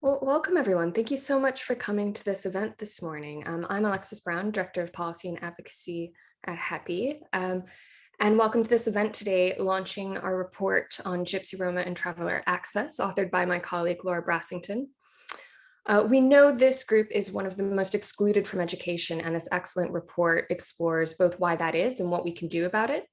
Well, welcome everyone. Thank you so much for coming to this event this morning. I'm Alexis Brown, Director of Policy and Advocacy at HEPI. And welcome to this event today, launching our report on Gypsy, Roma and Traveller access, authored by my colleague, Laura Brassington. We know this group is one of the most excluded from education, and this excellent report explores both why that is and what we can do about it.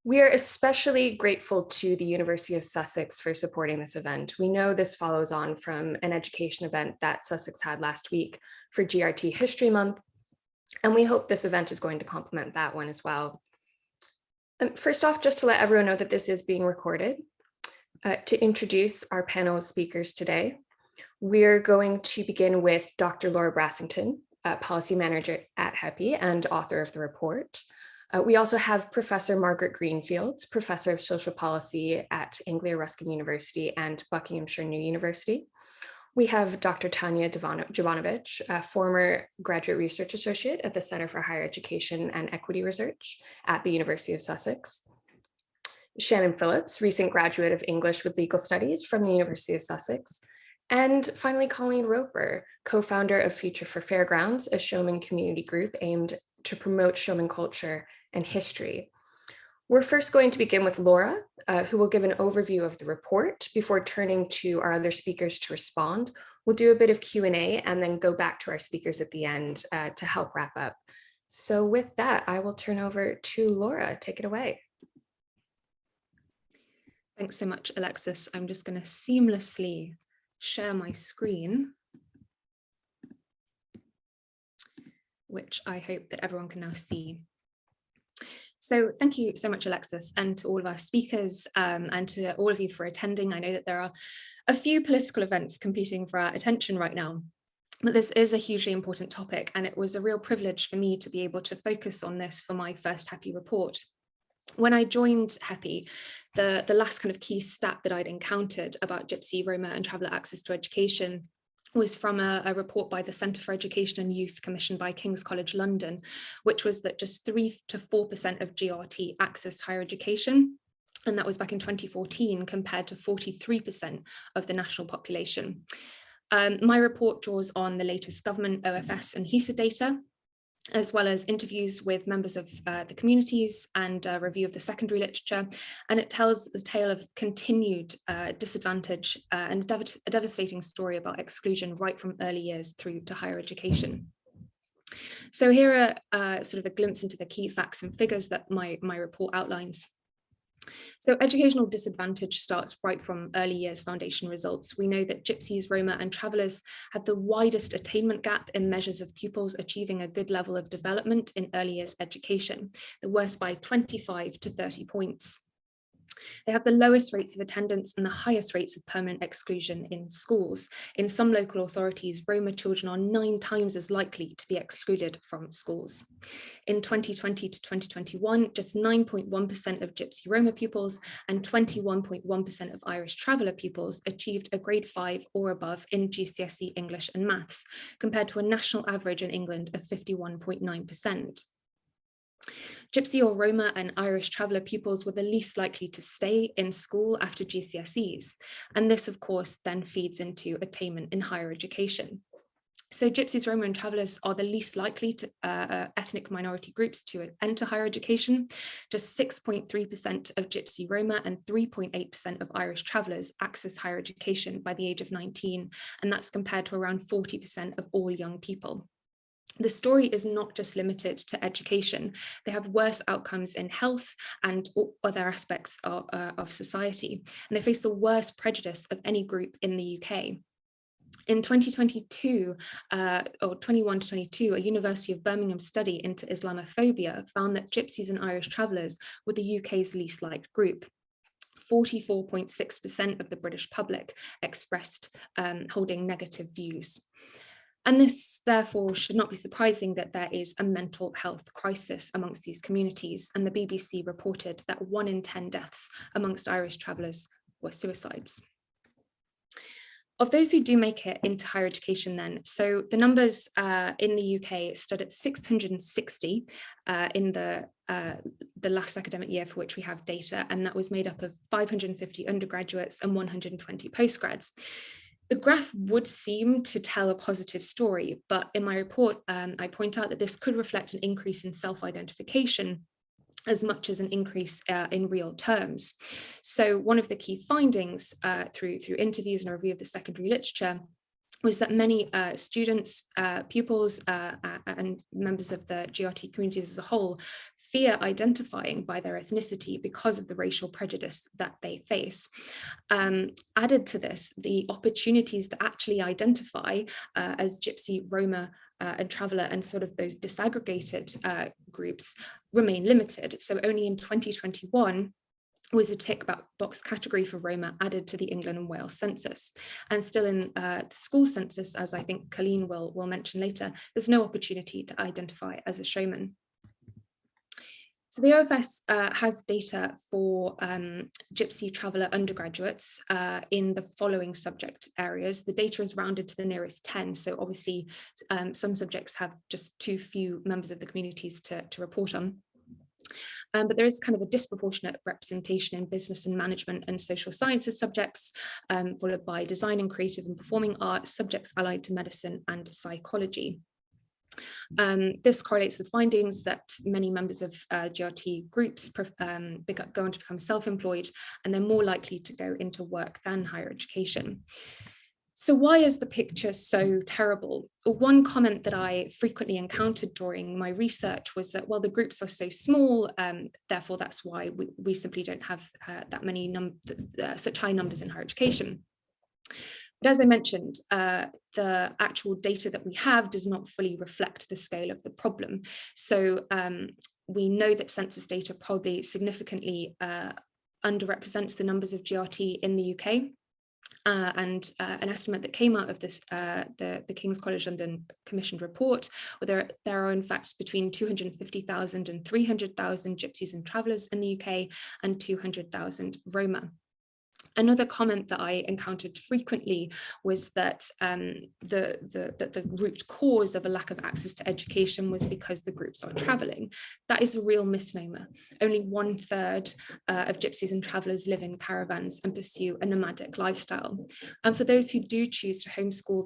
We are especially grateful to the University of Sussex for supporting this event. We know this follows on from an education event that Sussex had last week for GRT History Month, and we hope this event is going to complement that one as well. First off, just to let everyone know that this is being recorded. To introduce our panel of speakers today, we're going to begin with Dr. Laura Brassington, Policy Manager at HEPI and author of the report. We also have Professor Margaret Greenfield, Professor of Social Policy at Anglia Ruskin University and Buckinghamshire New University. We have Dr. Tanya Jovanovic, a former Graduate Research Associate at the Center for Higher Education and Equity Research at the University of Sussex. Shannon Phillips, recent graduate of English with Legal Studies from the University of Sussex. And finally, Colleen Roper, co-founder of Future for Fairgrounds, a showman community group aimed to promote showman culture and history. We're first going to begin with Laura, who will give an overview of the report before turning to our other speakers to respond. We'll do a bit of Q&A and then go back to our speakers at the end to help wrap up. So with that, I will turn over to Laura. Take it away. Thanks so much, Alexis. I'm just going to seamlessly share my screen, which I hope that everyone can now see. So thank you so much, Alexis, and to all of our speakers and to all of you for attending. I know that there are a few political events competing for our attention right now, but this is a hugely important topic, and it was a real privilege for me to be able to focus on this for my first HEPI report. When I joined HEPI, the last kind of key stat that I'd encountered about Gypsy, Roma and Traveller access to education was from a report by the Centre for Education and Youth commissioned by King's College London, which was that just 3 to 4% of GRT accessed higher education. And that was back in 2014 compared to 43% of the national population. My report draws on the latest government OFS and HESA data, as well as interviews with members of the communities and a review of the secondary literature. And it tells the tale of continued disadvantage and a devastating story about exclusion right from early years through to higher education. So here are sort of a glimpse into the key facts and figures that my report outlines. So educational disadvantage starts right from early years foundation results. We know that Gypsies, Roma and Travellers have the widest attainment gap in measures of pupils achieving a good level of development in early years education, the worst by 25 to 30 points. They have the lowest rates of attendance and the highest rates of permanent exclusion in schools. In some local authorities, Roma children are 9 times as likely to be excluded from schools. In 2020 to 2021, just 9.1% of Gypsy Roma pupils and 21.1% of Irish Traveller pupils achieved a grade 5 or above in GCSE English and Maths, compared to a national average in England of 51.9%. Gypsy or Roma and Irish Traveller pupils were the least likely to stay in school after GCSEs, and this of course then feeds into attainment in higher education. So Gypsies, Roma and Travellers are the least likely to ethnic minority groups to enter higher education. Just 6.3% of Gypsy Roma and 3.8% of Irish Travellers access higher education by the age of 19, and that's compared to around 40% of all young people. The story is not just limited to education. They have worse outcomes in health and other aspects of society, and they face the worst prejudice of any group in the UK. In 2022, or 21 to 22, a University of Birmingham study into Islamophobia found that Gypsies and Irish Travellers were the UK's least liked group. 44.6% of the British public expressed holding negative views. And this, therefore, should not be surprising that there is a mental health crisis amongst these communities, and the BBC reported that 1 in 10 deaths amongst Irish travellers were suicides. Of those who do make it into higher education then, so the numbers in the UK stood at 660 in the last academic year for which we have data, and that was made up of 550 undergraduates and 120 postgrads. The graph would seem to tell a positive story, but in my report, I point out that this could reflect an increase in self-identification as much as an increase in real terms. So one of the key findings through interviews and a review of the secondary literature was that many students, pupils, and members of the GRT communities as a whole fear identifying by their ethnicity because of the racial prejudice that they face. Added to this, the opportunities to actually identify as Gypsy, Roma, and Traveller, and sort of those disaggregated groups remain limited. So only in 2021, was a tick box category for Roma added to the England and Wales census. And still in the school census, as I think Colleen will mention later, there's no opportunity to identify as a showman. So the OFS has data for Gypsy Traveller undergraduates in the following subject areas. The data is rounded to the nearest 10. So obviously some subjects have just too few members of the communities to report on. But there is kind of a disproportionate representation in business and management and social sciences subjects, followed by design and creative and performing arts, subjects allied to medicine and psychology. This correlates with findings that many members of GRT groups go on to become self-employed, and they're more likely to go into work than higher education. So why is the picture so terrible? One comment that I frequently encountered during my research was that, well, the groups are so small, therefore that's why we simply don't have that many such high numbers in higher education. But as I mentioned, the actual data that we have does not fully reflect the scale of the problem. So we know that census data probably significantly underrepresents the numbers of GRT in the UK. And an estimate that came out of this, the King's College London commissioned report, where there are in fact between 250,000 and 300,000 Gypsies and Travellers in the UK and 200,000 Roma. Another comment that I encountered frequently was that the root cause of a lack of access to education was because the groups are travelling. That is a real misnomer. Only 1/3 of Gypsies and Travellers live in caravans and pursue a nomadic lifestyle. And for those who do choose to homeschool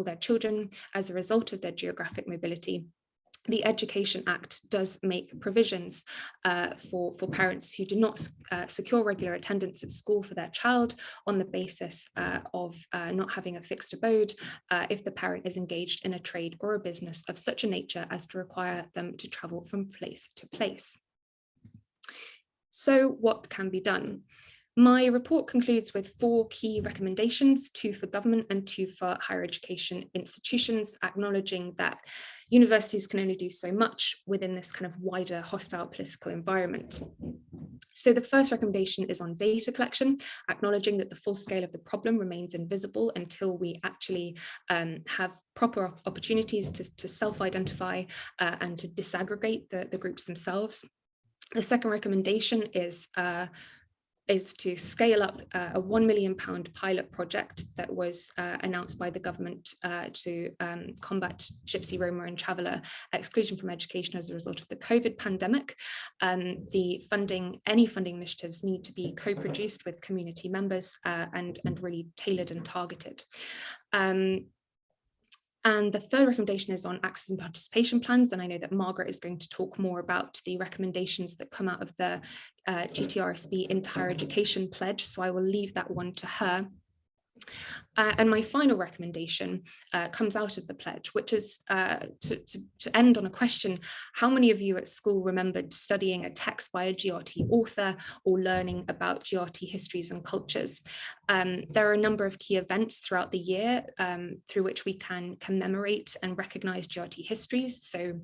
their children as a result of their geographic mobility, the Education Act does make provisions for parents who do not secure regular attendance at school for their child on the basis of not having a fixed abode if the parent is engaged in a trade or a business of such a nature as to require them to travel from place to place. So what can be done? My report concludes with 4 key recommendations, 2 for government and 2 for higher education institutions, acknowledging that universities can only do so much within this kind of wider hostile political environment. So the first recommendation is on data collection, acknowledging that the full scale of the problem remains invisible until we actually have proper opportunities to self-identify and to disaggregate the groups themselves. The second recommendation is to scale up a £1 million pilot project that was announced by the government to combat Gypsy, Roma and Traveller exclusion from education as a result of the COVID pandemic. Any funding initiatives need to be co-produced with community members and really tailored and targeted. And the third recommendation is on access and participation plans. And I know that Margaret is going to talk more about the recommendations that come out of the GTRSB into higher education pledge. So I will leave that one to her. And my final recommendation comes out of the pledge, which is to end on a question: how many of you at school remembered studying a text by a GRT author or learning about GRT histories and cultures? There are a number of key events throughout the year through which we can commemorate and recognise GRT histories. So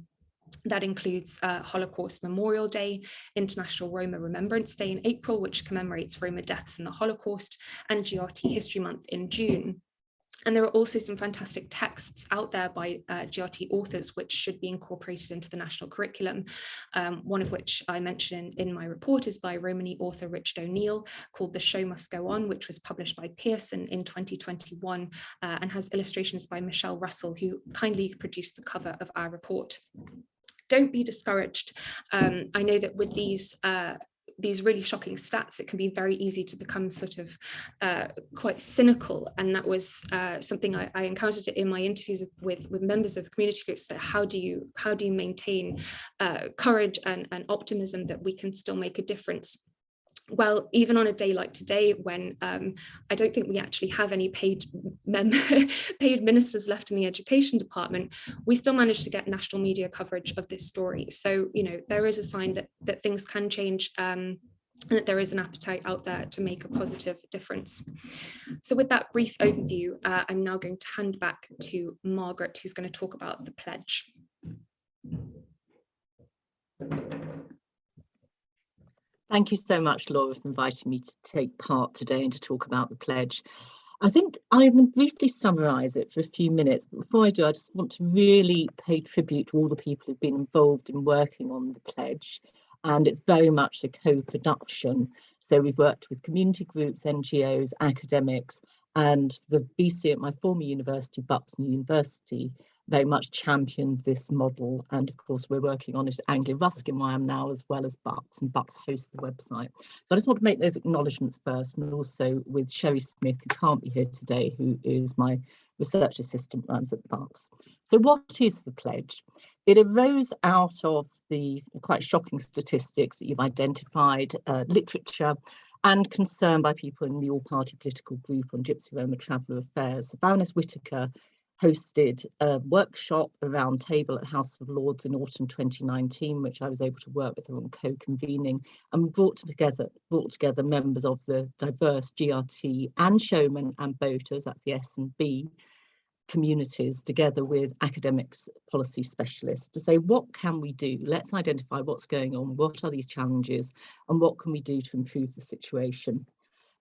that includes Holocaust Memorial Day, International Roma Remembrance Day in April, which commemorates Roma deaths in the Holocaust, and GRT History Month in June. And there are also some fantastic texts out there by GRT authors which should be incorporated into the national curriculum. One of which I mentioned in my report is by Romany author Richard O'Neill, called The Show Must Go On, which was published by Pearson in 2021 and has illustrations by Michelle Russell, who kindly produced the cover of our report. Don't be discouraged. I know that with these these really shocking stats, it can be very easy to become sort of quite cynical. And that was something I encountered in my interviews with members of community groups, that how do you maintain courage and optimism that we can still make a difference? Well, even on a day like today, when I don't think we actually have any paid ministers left in the education department, we still managed to get national media coverage of this story. So, there is a sign that things can change, and that there is an appetite out there to make a positive difference. So with that brief overview, I'm now going to hand back to Margaret, who's going to talk about the pledge. Thank you so much, Laura, for inviting me to take part today and to talk about the pledge. I think I will briefly summarise it for a few minutes, but before I do, I just want to really pay tribute to all the people who've been involved in working on the pledge, and it's very much a co-production. So we've worked with community groups, NGOs, academics, and the VC at my former university, Bucks University, very much championed this model. And of course, we're working on it at Anglia Ruskin, where I am now, as well as Bucks, and Bucks hosts the website. So I just want to make those acknowledgements first, and also with Sherry Smith, who can't be here today, who is my research assistant when I was at Bucks. So what is the pledge? It arose out of the quite shocking statistics that you've identified, literature, and concern by people in the all-party political group on Gypsy, Roma, Traveller affairs. Baroness Whitaker hosted a workshop, a round table at House of Lords in autumn 2019, which I was able to work with her on co-convening, and brought together members of the diverse GRT and showmen and boaters, that's the S and B communities, together with academics, policy specialists, to say, what can we do? Let's identify what's going on, what are these challenges, and what can we do to improve the situation?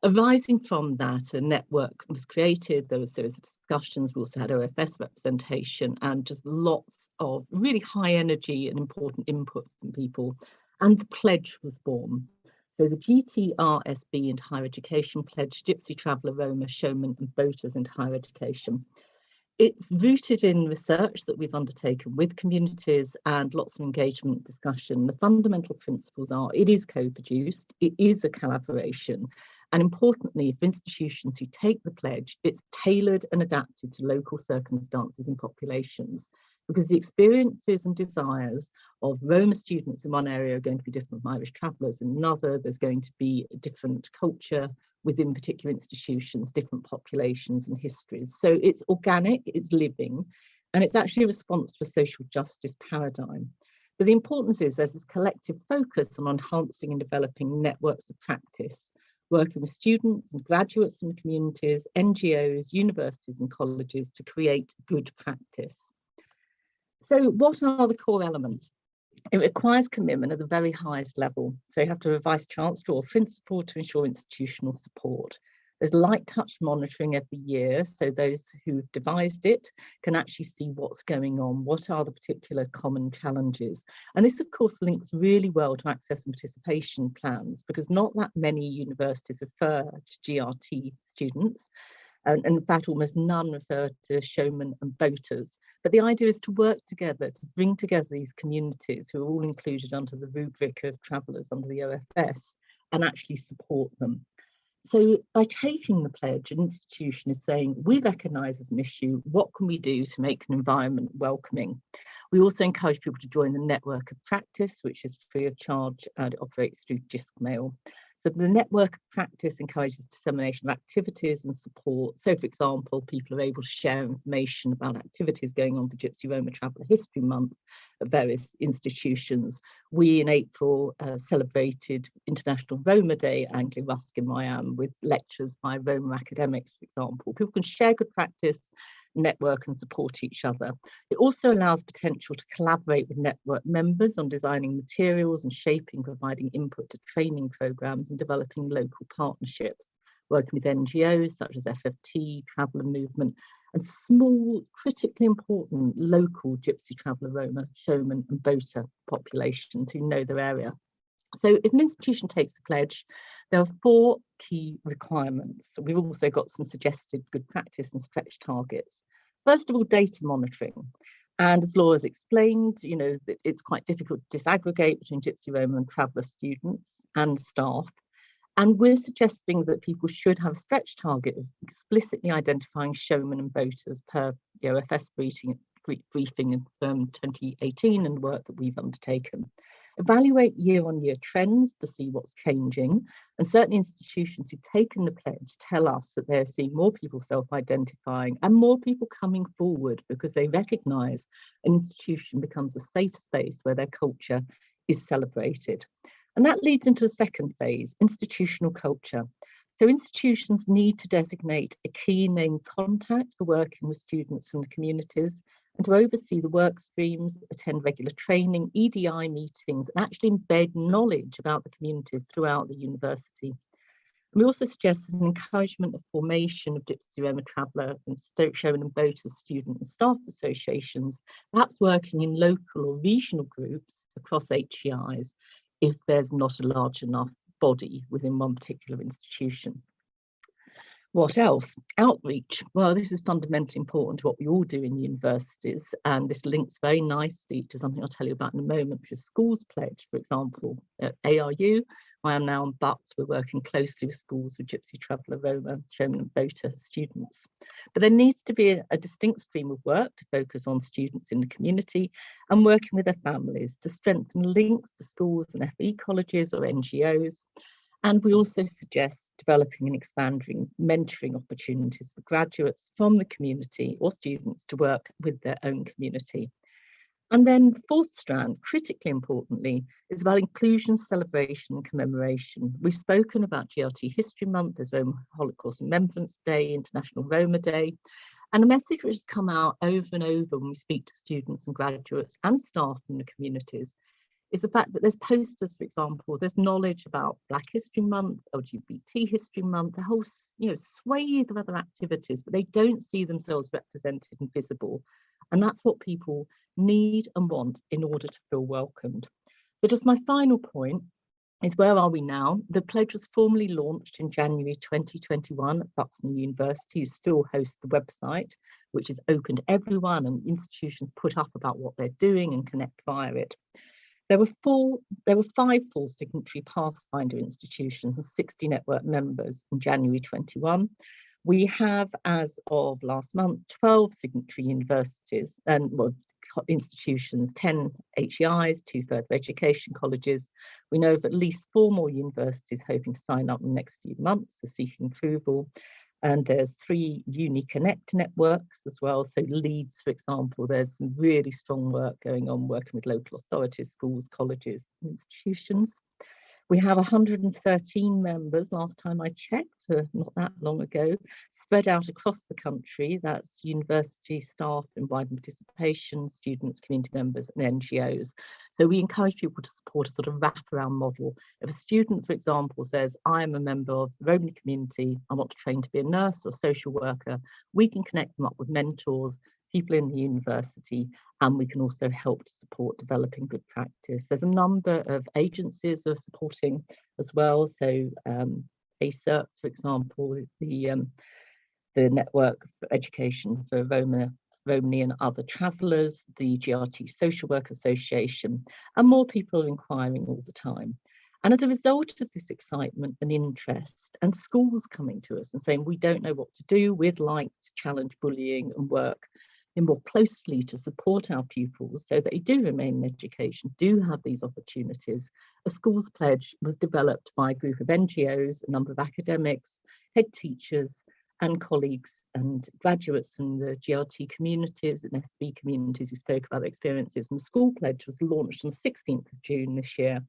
Arising from that, a network was created. There was a series of discussions. We also had OFS representation, and just lots of really high energy and important input from people. And the pledge was born. So the GTRSB into higher education pledge, Gypsy, Traveller, Roma, Showmen and Boaters into higher education. It's rooted in research that we've undertaken with communities and lots of engagement discussion. The fundamental principles are, it is co-produced, it is a collaboration, and importantly, for institutions who take the pledge, it's tailored and adapted to local circumstances and populations, because the experiences and desires of Roma students in one area are going to be different from Irish travellers in another. There's going to be a different culture within particular institutions, different populations and histories. So it's organic, it's living, and it's actually a response to a social justice paradigm. But the importance is there's this collective focus on enhancing and developing networks of practice, working with students and graduates in communities, NGOs, universities and colleges to create good practice. So what are the core elements? It requires commitment at the very highest level. So you have to have a vice chancellor or principal to ensure institutional support. There's light touch monitoring every year, so those who've devised it can actually see what's going on, what are the particular common challenges. And this, of course, links really well to access and participation plans, because not that many universities refer to GRT students, and in fact, almost none refer to showmen and boaters. But the idea is to work together, to bring together these communities who are all included under the rubric of travellers under the OFS, and actually support them. So by taking the pledge, an institution is saying, we recognise as an issue, what can we do to make an environment welcoming? We also encourage people to join the network of practice, which is free of charge, and it operates through Mail. So the network of practice encourages dissemination of activities and support. So, for example, people are able to share information about activities going on for Gypsy, Roma, Traveller History Month at various institutions. We, in April, celebrated International Roma Day at Anglia Ruskin, where I am, with lectures by Roma academics, for example. People can share good practice, network and support each other. It also allows potential to collaborate with network members on designing materials and shaping, providing input to training programs and developing local partnerships, working with NGOs such as FFT, Traveller Movement, and small, critically important local Gypsy, Traveller, Roma, Showman and Boater populations who know their area. So if an institution takes a pledge, there are 4 key requirements. We've also got some suggested good practice and stretch targets. First of all, data monitoring. And as Laura's explained, it's quite difficult to disaggregate between Gypsy, Roma and Traveller students. and staff. And we're suggesting that people should have a stretch target of explicitly identifying showmen and voters per the OFS briefing from 2018 and work that we've undertaken. Evaluate year-on-year trends to see what's changing, and certain institutions who've taken the pledge tell us that they're seeing more people self-identifying and more people coming forward because they recognise an institution becomes a safe space where their culture is celebrated. And that leads into the second phase, institutional culture. So institutions need to designate a key named contact for working with students from the communities and to oversee the work streams, attend regular training, EDI meetings, and actually embed knowledge about the communities throughout the university. We also suggest there's an encouragement of formation of Gypsy, Roma and Traveller and Showman and Voters student and staff associations, perhaps working in local or regional groups across HEIs if there's not a large enough body within one particular institution. What else? Outreach. Well, this is fundamentally important to what we all do in universities, and this links very nicely to something I'll tell you about in a moment, which is schools pledge. For example, at ARU, I am now on BUTS, we're working closely with schools with Gypsy, Traveller, Roma, Showman and Voter students. But there needs to be a distinct stream of work to focus on students in the community and working with their families to strengthen links to schools and FE colleges or NGOs. And we also suggest developing and expanding mentoring opportunities for graduates from the community or students to work with their own community. And then the fourth strand, critically importantly, is about inclusion, celebration and commemoration. We've spoken about GRT History Month, there's Roma Holocaust Remembrance Day, International Roma Day, and a message which has come out over and over when we speak to students and graduates and staff in the communities is the fact that there's posters, for example, there's knowledge about Black History Month, LGBT History Month, a whole swathe of other activities, but they don't see themselves represented and visible. And that's what people need and want in order to feel welcomed. So just my final point is, where are we now? The pledge was formally launched in January 2021 at Buxton University, who still hosts the website, which is open to everyone, and institutions put up about what they're doing and connect via it. There were 5 full signatory Pathfinder institutions and 60 network members in January 21. We have, as of last month, 12 signatory universities and institutions, 10 HEIs, 2 further education colleges. We know of at least 4 more universities hoping to sign up in the next few months, so seeking approval. And there's 3 Uni Connect networks as well. So Leeds, for example, there's some really strong work going on working with local authorities, schools, colleges, and institutions. We have 113 members, last time I checked, not that long ago, spread out across the country. That's university staff and wider participation, students, community members, and NGOs. So we encourage people to support a sort of wraparound model. If a student, for example, says, I am a member of the Roma community, I want to train to be a nurse or social worker, we can connect them up with mentors, people in the university, and we can also help to support developing good practice. There's a number of agencies that are supporting as well. So ACERT, for example, the Network for Education for Roma and Other Travellers, the GRT Social Work Association, and more people are inquiring all the time. And as a result of this excitement and interest, and schools coming to us and saying, we don't know what to do, we'd like to challenge bullying and work more closely to support our pupils so that they do remain in education, do have these opportunities. A schools pledge was developed by a group of NGOs, a number of academics, head teachers, and colleagues and graduates from the GRT communities and SB communities who spoke about their experiences. And the school pledge was launched on the 16th of June this year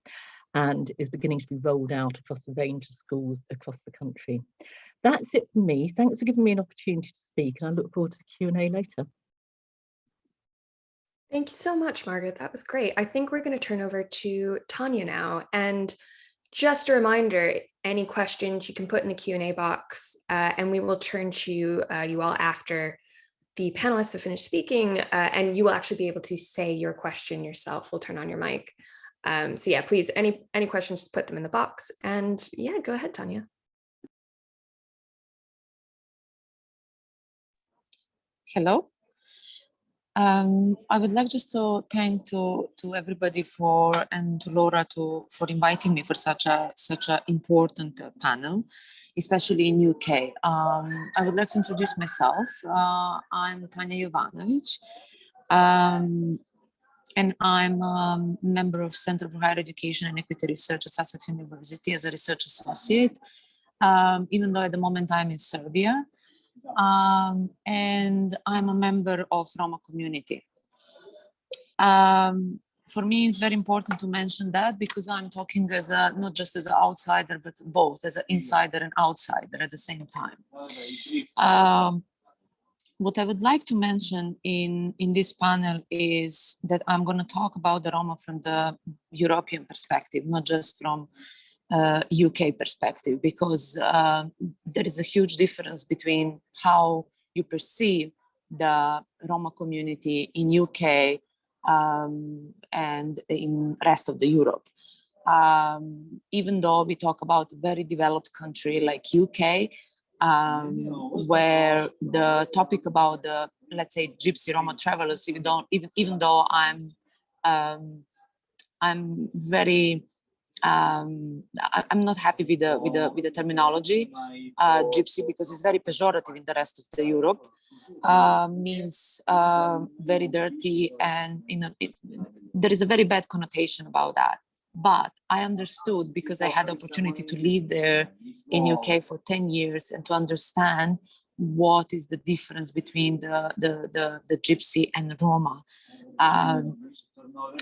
and is beginning to be rolled out across a range of schools across the country. That's it for me. Thanks for giving me an opportunity to speak, and I look forward to the Q&A later. Thank you so much, Margaret. That was great. I think we're going to turn over to Tanya now. And just a reminder, any questions you can put in the Q&A box, and we will turn to you all after the panelists have finished speaking, and you will actually be able to say your question yourself. We'll turn on your mic. So yeah, please, any questions, just put them in the box. And yeah, go ahead, Tanya. Hello. I would like just to thank to everybody and to Laura for inviting me for such a important panel, especially in UK. I would like to introduce myself. I'm Tanya Jovanovic, and I'm a member of Center for Higher Education and Equity Research at Sussex University as a research associate, even though at the moment I'm in Serbia. And I'm a member of Roma community. For me, it's very important to mention that because I'm talking as not just as an outsider, but both as an insider and outsider at the same time. What I would like to mention in this panel is that I'm going to talk about the Roma from the European perspective, not just from UK perspective, because there is a huge difference between how you perceive the Roma community in UK and in rest of the Europe. Even though we talk about a very developed country like UK, where the topic about the, let's say, Gypsy Roma travelers, even though I'm very I'm not happy with the terminology Gypsy, because it's very pejorative in the rest of the Europe. Means very dirty, and there is a very bad connotation about that. But I understood, because I had the opportunity to live there in UK for 10 years and to understand what is the difference between the Gypsy and Roma.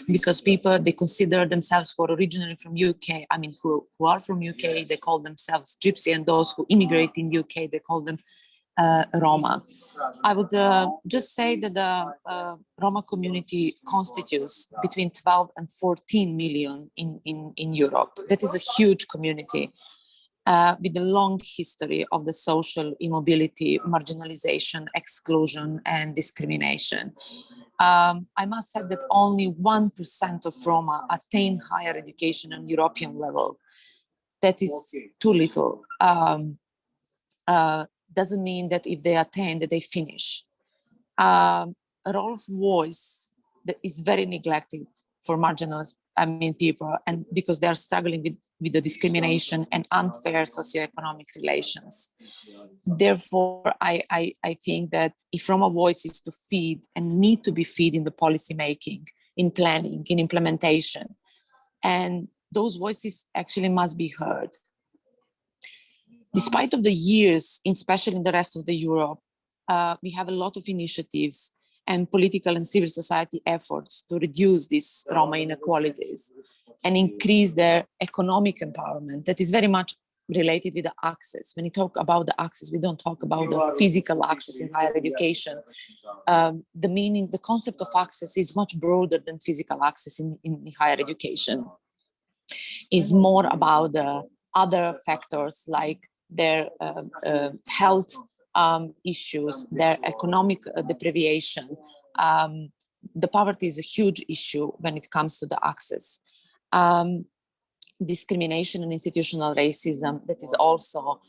Because people, they consider themselves who are originally from UK, I mean, who are from UK, they call themselves Gypsy, and those who immigrate in UK, they call them Roma. I would just say that the Roma community constitutes between 12 and 14 million in Europe. That is a huge community with a long history of the social immobility, marginalization, exclusion, and discrimination. I must say that only 1% of Roma attain higher education on European level. That is too little. Doesn't mean that if they attain that they finish. A role of voice that is very neglected for marginalized people, and because they are struggling with the discrimination and unfair socioeconomic relations. Therefore, I think that if Roma voice is to feed and need to be feed in the policy making, in planning, in implementation, and those voices actually must be heard. Despite of the years, especially in the rest of the Europe, we have a lot of initiatives and political and civil society efforts to reduce these Roma inequalities and increase their economic empowerment. That is very much related with the access. When you talk about the access, we don't talk about the physical access in higher education. The concept of access is much broader than physical access in higher education. It's more about the other factors like their health issues, their economic deprivation. The poverty is a huge issue when it comes to the access. Discrimination and institutional racism, that is also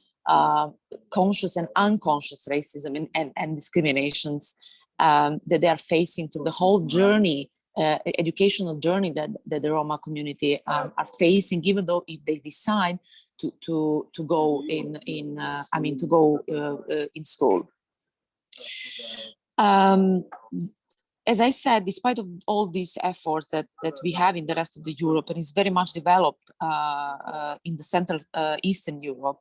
conscious and unconscious racism and discriminations that they are facing through the whole journey, educational journey that the Roma community are facing, even though if they decide to go in school. As I said, despite of all these efforts that we have in the rest of the Europe, and is very much developed in the Central Eastern Europe,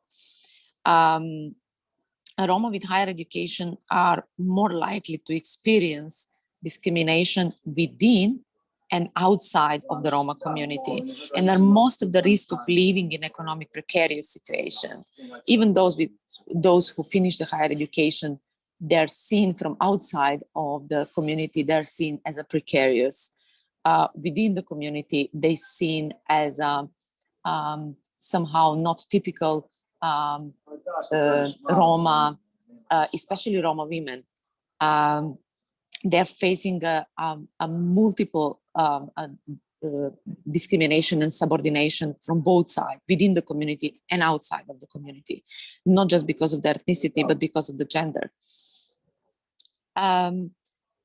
Roma with higher education are more likely to experience discrimination within and outside of the Roma community, and are most of the risk of living in economic precarious situations. Even those who finish the higher education, they're seen from outside of the community, they're seen as a precarious. Within the community, they're seen as somehow not typical Roma, especially Roma women. They're facing a multiple discrimination and subordination from both sides, within the community and outside of the community, not just because of their ethnicity, but because of the gender.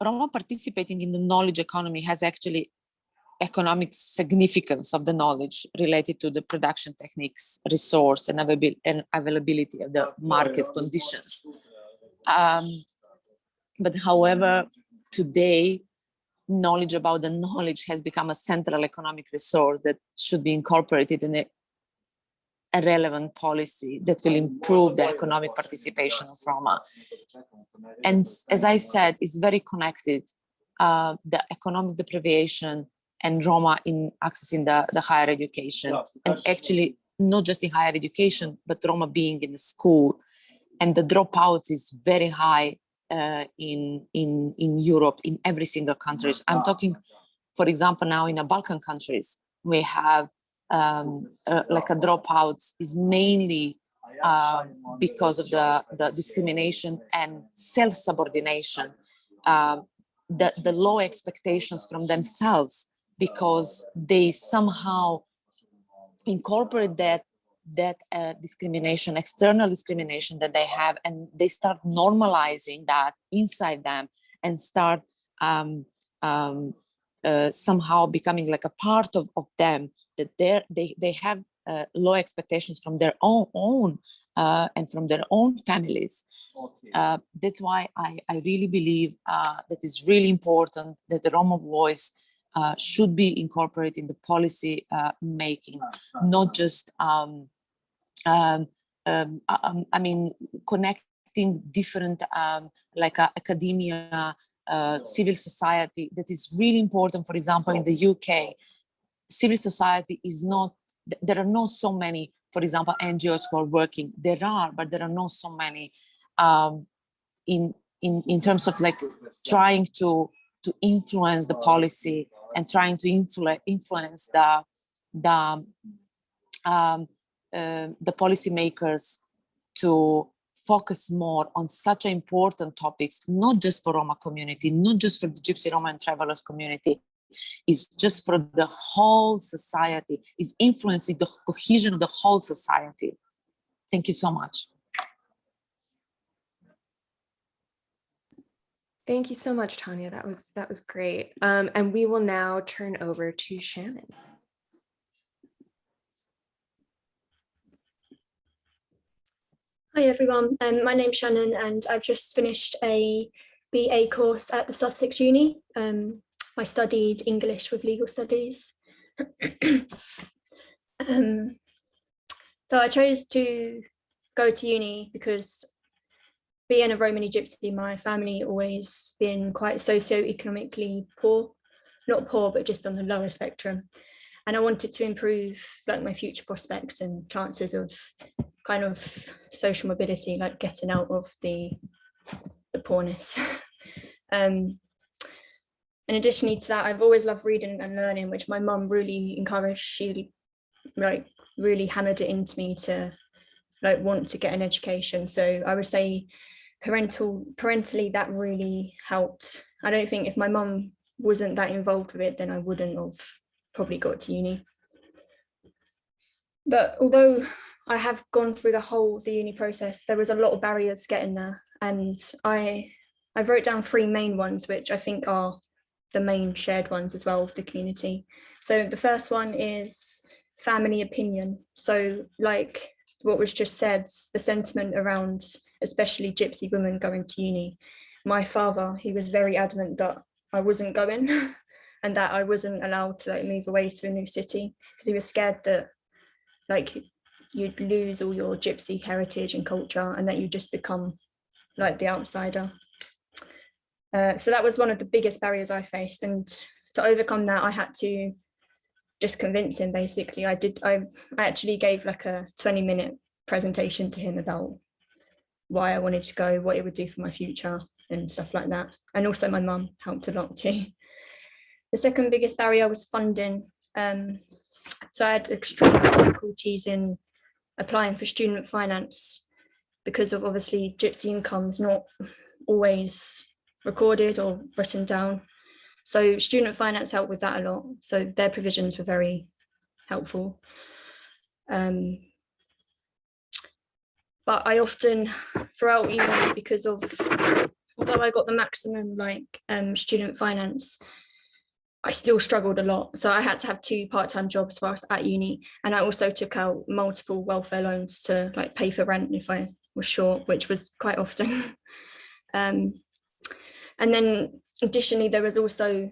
Roma participating in the knowledge economy has actually economic significance of the knowledge related to the production techniques, resource, and availability of the market conditions. But however, today, knowledge about the knowledge has become a central economic resource that should be incorporated in a relevant policy that will improve the economic participation of Roma. And as I said, it's very connected, the economic deprivation and Roma in accessing the higher education, and actually not just in higher education, but Roma being in the school. And the dropouts is very high in Europe, in every single country. I'm talking, for example, now in the Balkan countries, we have like a dropouts is mainly because of the discrimination and self-subordination, the low expectations from themselves, because they somehow incorporate that discrimination, external discrimination that they have, and they start normalizing that inside them and start somehow becoming like a part of them, that they have low expectations from their own and from their own families. That's why I really believe that it's really important that the Roma voice should be incorporated in the policy making, not just I mean, connecting different like academia, civil society. That is really important. For example, in the UK, civil society is not, there are not so many, for example, NGOs who are working. There are, but there are not so many in terms of like trying to influence the policy and trying to influence the policymakers to focus more on such important topics, not just for Roma community, not just for the Gypsy, Roma and Travellers community, is just for the whole society, is influencing the cohesion of the whole society. Thank you so much. Thank you so much, Tanya. That was great. And we will now turn over to Shannon. Hi everyone, my name's Shannon and I've just finished a BA course at the Sussex Uni. I studied English with legal studies. So I chose to go to uni because being a Romani Gypsy, my family always been quite socio-economically poor, not poor, but just on the lower spectrum. And I wanted to improve like my future prospects and chances of kind of social mobility, like getting out of the poorness. And additionally to that, I've always loved reading and learning, which my mum really encouraged. She like really hammered it into me to like want to get an education. So I would say parentally that really helped. I don't think if my mum wasn't that involved with it, then I wouldn't have probably got to uni. But although I have gone through the uni process, there was a lot of barriers getting there, and I wrote down 3 main ones, which I think are the main shared ones as well of the community. So the first one is family opinion. So like what was just said, the sentiment around especially Gypsy women going to uni. My father, he was very adamant that I wasn't going and that I wasn't allowed to like move away to a new city, because he was scared that like you'd lose all your Gypsy heritage and culture and that you just become like the outsider. So that was one of the biggest barriers I faced, and to overcome that I had to just convince him. Basically I actually gave like a 20-minute presentation to him about why I wanted to go, what it would do for my future and stuff like that. And also my mum helped a lot too. The second biggest barrier was funding. So I had extreme difficulties in applying for student finance because of obviously Gypsy income's not always recorded or written down. So student finance helped with that a lot. So their provisions were very helpful. But I often, throughout uni, because of although I got the maximum student finance, I still struggled a lot. So I had to have 2 part-time jobs whilst at uni, and I also took out multiple welfare loans to pay for rent if I was short, which was quite often. And then additionally, there was also,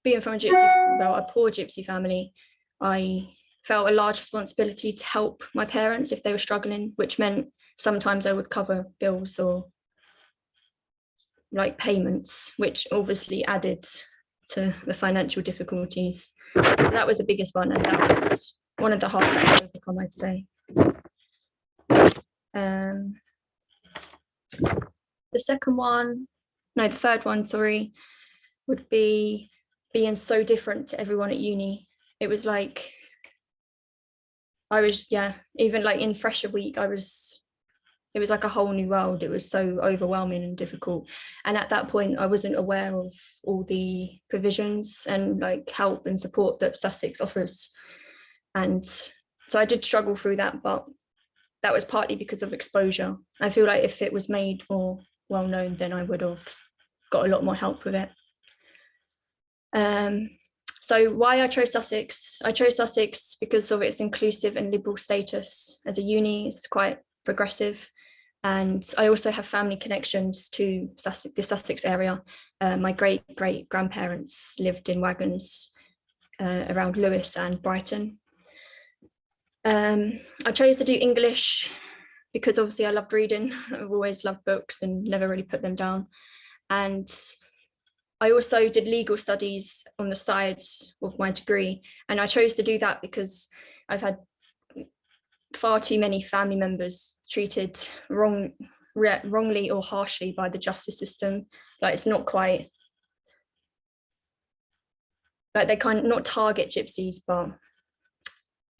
being from a poor Gypsy family, I felt a large responsibility to help my parents if they were struggling, which meant sometimes I would cover bills or payments, which obviously added to the financial difficulties. So that was the biggest one, and that was one of the hardest to overcome, I'd say. The third one, sorry, would be being so different to everyone at uni. It was like, I was, even in fresher week, it was like a whole new world. It was so overwhelming and difficult. And at that point, I wasn't aware of all the provisions and help and support that Sussex offers. And so I did struggle through that, but that was partly because of exposure. I feel like if it was made more well-known, then I would have got a lot more help with it. So why I chose Sussex? I chose Sussex because of its inclusive and liberal status. As a uni, it's quite progressive. And I also have family connections to the Sussex area. My great-great-grandparents lived in wagons around Lewes and Brighton. I chose to do English because obviously I loved reading. I've always loved books and never really put them down. And I also did legal studies on the side of my degree. And I chose to do that because I've had far too many family members treated wrongly or harshly by the justice system. It's not quite, they kind of not target Gypsies, but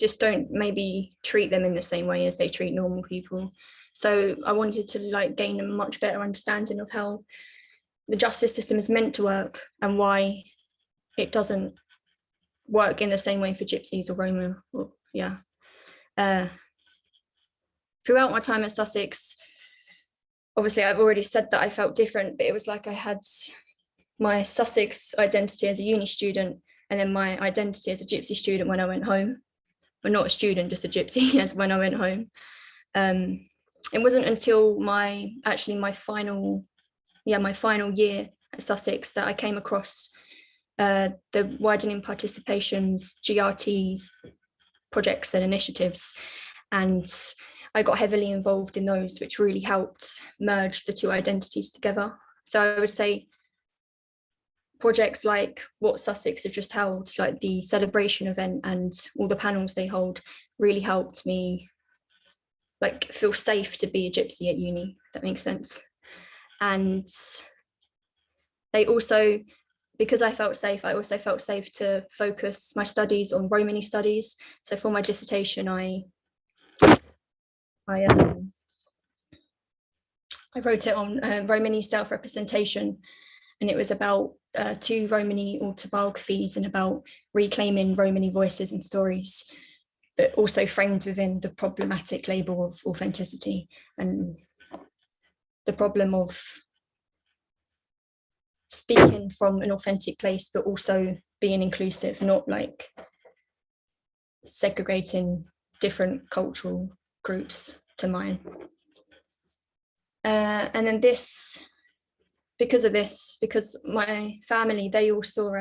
just don't maybe treat them in the same way as they treat normal people. So I wanted to gain a much better understanding of how the justice system is meant to work and why it doesn't work in the same way for Gypsies or Roma. Throughout my time at Sussex, obviously I've already said that I felt different, but it was like I had my Sussex identity as a uni student and then my identity as a Gypsy student when I went home. Well, not a student, just a Gypsy as when I went home. It wasn't until my final year at Sussex that I came across the widening participations, GRTs, projects and initiatives. And I got heavily involved in those, which really helped merge the 2 identities together. So I would say projects like what Sussex have just held, like the celebration event and all the panels they hold, really helped me feel safe to be a Gypsy at uni, if that makes sense. And they also, because I felt safe, I also felt safe to focus my studies on Romany studies. So for my dissertation, I wrote it on Romany self-representation, and it was about 2 Romany autobiographies and about reclaiming Romany voices and stories, but also framed within the problematic label of authenticity and the problem of speaking from an authentic place, but also being inclusive, not segregating different cultural groups to mine. And then because my family, they all saw,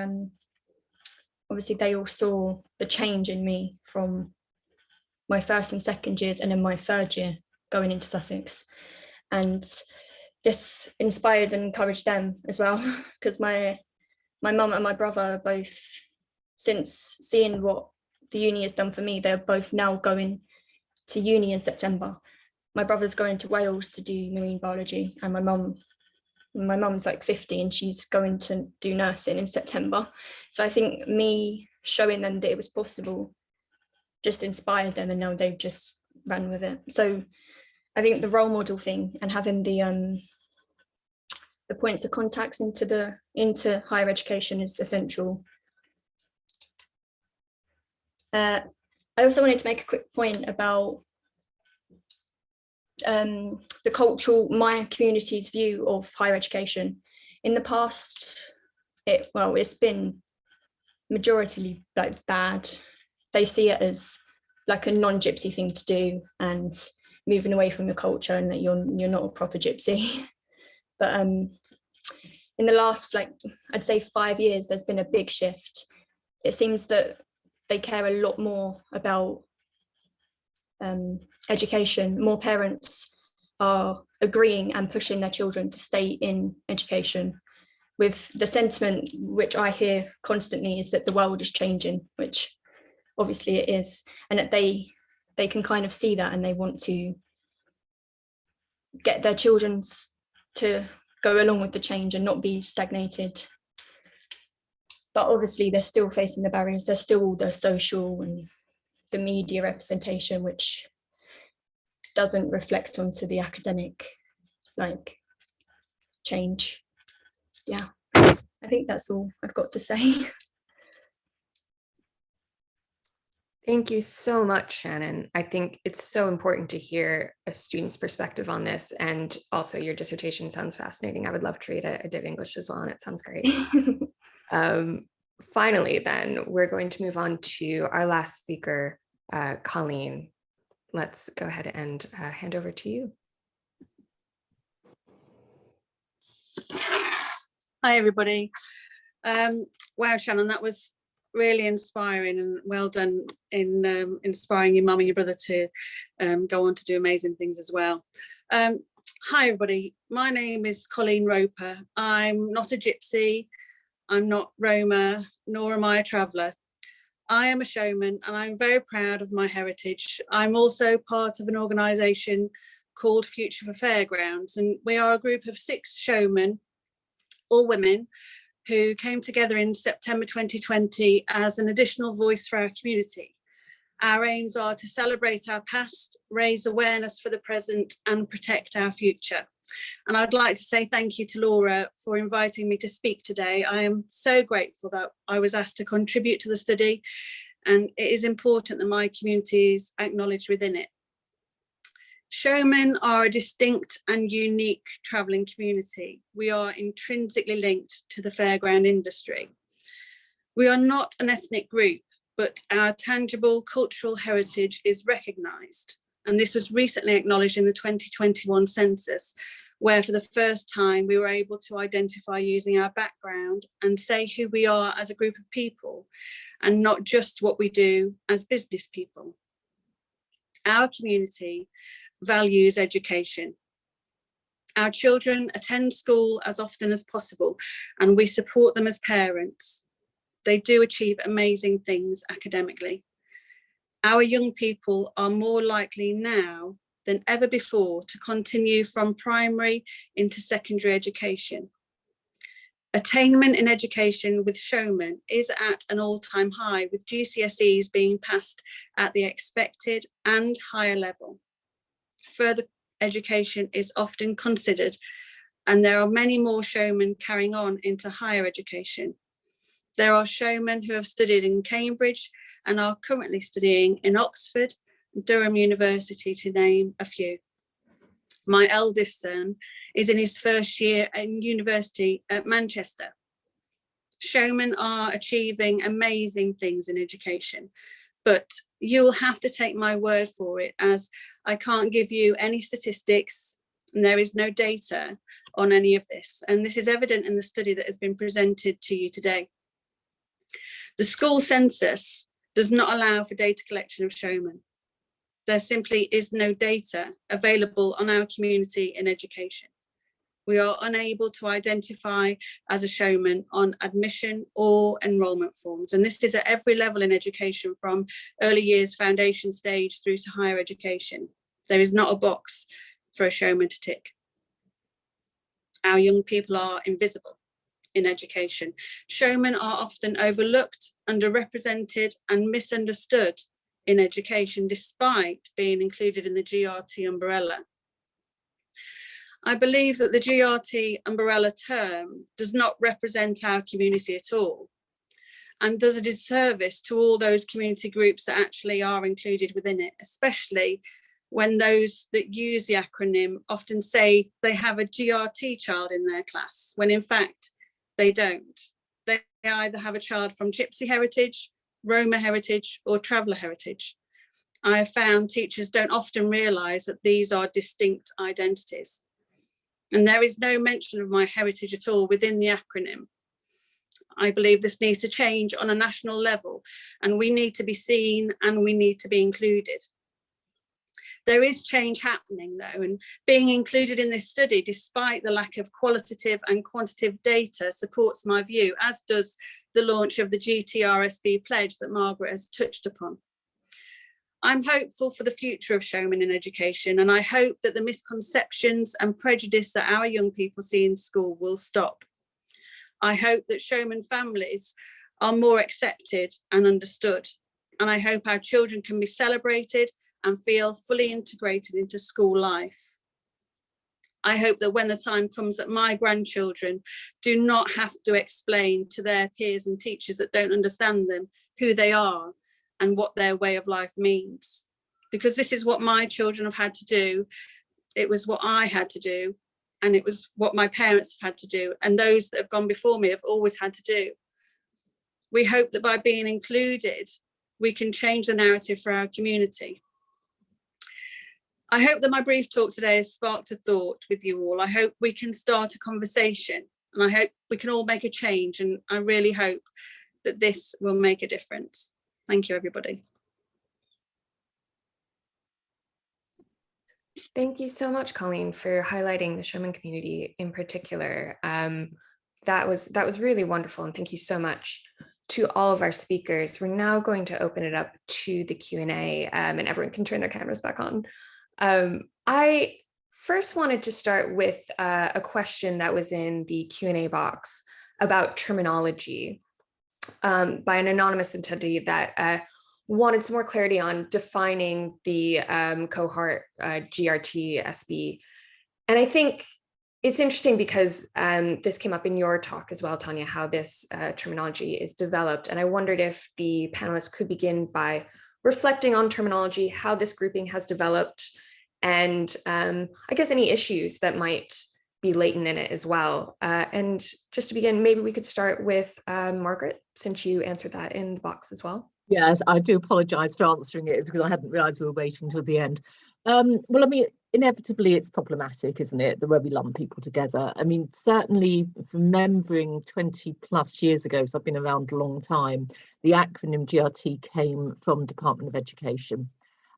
obviously they all saw the change in me from my first and second years and then my third year going into Sussex. And this inspired and encouraged them as well, because my mum and my brother both, since seeing what the uni has done for me, they're both now going to uni in September. My brother's going to Wales to do marine biology, and my mum's 50 and she's going to do nursing in September. So I think me showing them that it was possible just inspired them, and now they've just ran with it. So I think the role model thing and having the points of contacts into higher education is essential. I also wanted to make a quick point about my community's view of higher education. In the past, it's been majoritarily like bad. They see it as like a non-gypsy thing to do and moving away from the culture, and that you're not a proper gypsy. But in the last, I'd say 5 years, there's been a big shift. It seems that they care a lot more about education. More parents are agreeing and pushing their children to stay in education, with the sentiment which I hear constantly is that the world is changing, which obviously it is, and that they can kind of see that, and they want to get their children to go along with the change and not be stagnated. But obviously they're still facing the barriers. There's still all the social and the media representation, which doesn't reflect onto the academic change. Yeah, I think that's all I've got to say. Thank you so much, Shannon. I think it's so important to hear a student's perspective on this, and also your dissertation sounds fascinating. I would love to read it. I did English as well, and it sounds great. Finally, then, we're going to move on to our last speaker, Colleen. Let's go ahead and hand over to you. Hi, everybody. Wow, Shannon, that was really inspiring, and well done in inspiring your mum and your brother to go on to do amazing things as well. Hi, everybody. My name is Colleen Roper. I'm not a gypsy. I'm not Roma, nor am I a traveller. I am a showman, and I'm very proud of my heritage. I'm also part of an organisation called Future for Fairgrounds, and we are a group of 6 showmen, all women, who came together in September 2020 as an additional voice for our community. Our aims are to celebrate our past, raise awareness for the present, and protect our future. And I'd like to say thank you to Laura for inviting me to speak today. I am so grateful that I was asked to contribute to the study, and it is important that my community is acknowledged within it. Showmen are a distinct and unique travelling community. We are intrinsically linked to the fairground industry. We are not an ethnic group, but our tangible cultural heritage is recognised. And this was recently acknowledged in the 2021 census, where for the first time we were able to identify using our background and say who we are as a group of people, and not just what we do as business people. Our community values education. Our children attend school as often as possible, and we support them as parents. They do achieve amazing things academically. Our young people are more likely now than ever before to continue from primary into secondary education. Attainment in education with showmen is at an all-time high, with GCSEs being passed at the expected and higher level. Further education is often considered, and there are many more showmen carrying on into higher education. There are showmen who have studied in Cambridge and are currently studying in Oxford, Durham University, to name a few. My eldest son is in his first year at university at Manchester. Showmen are achieving amazing things in education, but you'll have to take my word for it, as I can't give you any statistics and there is no data on any of this. And this is evident in the study that has been presented to you today. The school census does not allow for data collection of showmen. There simply is no data available on our community in education. We are unable to identify as a showman on admission or enrolment forms. And this is at every level in education, from early years foundation stage through to higher education. There is not a box for a showman to tick. Our young people are invisible in education. Showmen are often overlooked, underrepresented, and misunderstood in education, despite being included in the GRT umbrella. I believe that the GRT umbrella term does not represent our community at all, and does a disservice to all those community groups that actually are included within it, especially when those that use the acronym often say they have a GRT child in their class, when in fact they don't. They either have a child from Gypsy heritage, Roma heritage, or Traveller heritage. I have found teachers don't often realise that these are distinct identities. And there is no mention of my heritage at all within the acronym. I believe this needs to change on a national level, and we need to be seen and we need to be included. There is change happening though, and being included in this study, despite the lack of qualitative and quantitative data, supports my view, as does the launch of the GTRSB pledge that Margaret has touched upon. I'm hopeful for the future of showmen in education, and I hope that the misconceptions and prejudice that our young people see in school will stop. I hope that showman families are more accepted and understood, and I hope our children can be celebrated and feel fully integrated into school life. I hope that when the time comes that my grandchildren do not have to explain to their peers and teachers that don't understand them who they are and what their way of life means. Because this is what my children have had to do. It was what I had to do, and it was what my parents have had to do, and those that have gone before me have always had to do. We hope that by being included, we can change the narrative for our community. I hope that my brief talk today has sparked a thought with you all. I hope we can start a conversation, and I hope we can all make a change, and I really hope that this will make a difference. Thank you, everybody. Thank you so much, Colleen, for highlighting the showman community in particular. That was really wonderful, and thank you so much to all of our speakers. We're now going to open it up to the Q&A, and everyone can turn their cameras back on. I first wanted to start with a question that was in the Q&A box about terminology by an anonymous attendee that wanted some more clarity on defining the cohort GRT SB. And I think it's interesting because this came up in your talk as well, Tanya, how this terminology is developed. And I wondered if the panelists could begin by reflecting on terminology, how this grouping has developed, and I guess any issues that might be latent in it as well. And just to begin, maybe we could start with Margaret, since you answered that in the box as well. Yes, I do apologise for answering it because I hadn't realised we were waiting until the end. Well, I mean, inevitably it's problematic, isn't it, the way we lump people together. I mean, certainly remembering 20 plus years ago, so I've been around a long time, the acronym GRT came from Department of Education.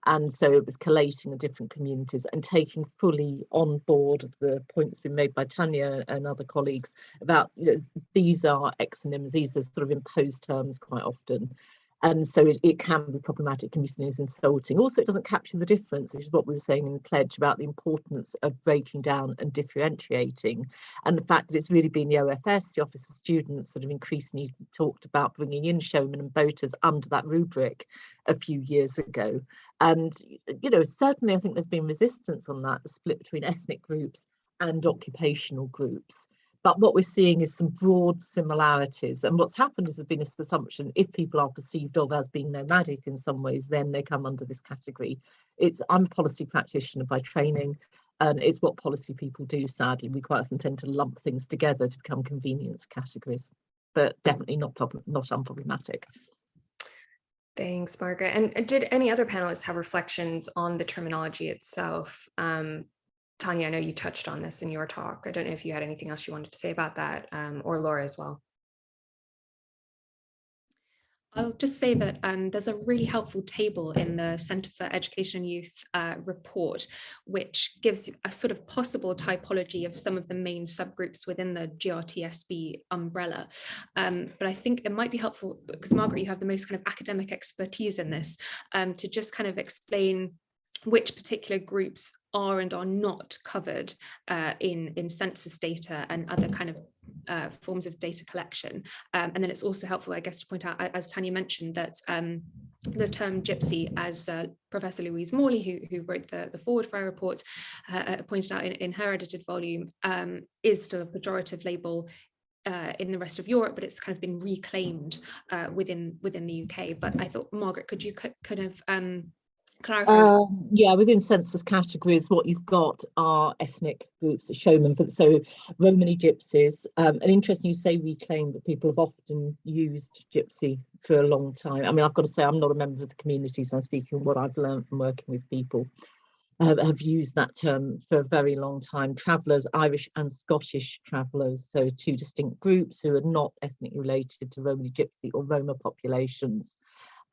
And so it was collating the different communities and taking fully on board the points been made by Tanya and other colleagues about, you know, these are exonyms, these are sort of imposed terms quite often. And so it can be problematic, can be seen as insulting. Also, it doesn't capture the difference, which is what we were saying in the pledge about the importance of breaking down and differentiating. And the fact that it's really been the OFS, the Office of Students, that have increasingly talked about bringing in showmen and boaters under that rubric a few years ago. And, you know, certainly I think there's been resistance on that, the split between ethnic groups and occupational groups. But what we're seeing is some broad similarities. And what's happened is there's been this assumption, if people are perceived of as being nomadic in some ways, then they come under this category. I'm a policy practitioner by training, and it's what policy people do, sadly. We quite often tend to lump things together to become convenience categories, but definitely not unproblematic. Thanks, Margaret. And did any other panelists have reflections on the terminology itself? Tanya, I know you touched on this in your talk. I don't know if you had anything else you wanted to say about that, or Laura as well. I'll just say that there's a really helpful table in the Centre for Education and Youth report, which gives a sort of possible typology of some of the main subgroups within the GRTSB umbrella. But I think it might be helpful, because Margaret, you have the most kind of academic expertise in this, to just kind of explain which particular groups are and are not covered in census data and other kind of forms of data collection. And then it's also helpful, I guess, to point out, as Tanya mentioned, that the term Gypsy, as Professor Louise Morley, who wrote the forward for our reports, pointed out in her edited volume, is still a pejorative label in the rest of Europe, but it's kind of been reclaimed within the UK. But I thought, Margaret, could you kind of clarify? Yeah, within census categories, what you've got are ethnic groups, showmen, so Romani Gypsies. And interesting you say reclaim, but people have often used Gypsy for a long time. I mean, I've got to say, I'm not a member of the community, so I'm speaking what I've learned from working with people. Have used that term for a very long time. Travellers, Irish and Scottish travellers, so two distinct groups who are not ethnically related to Romani Gypsy or Roma populations.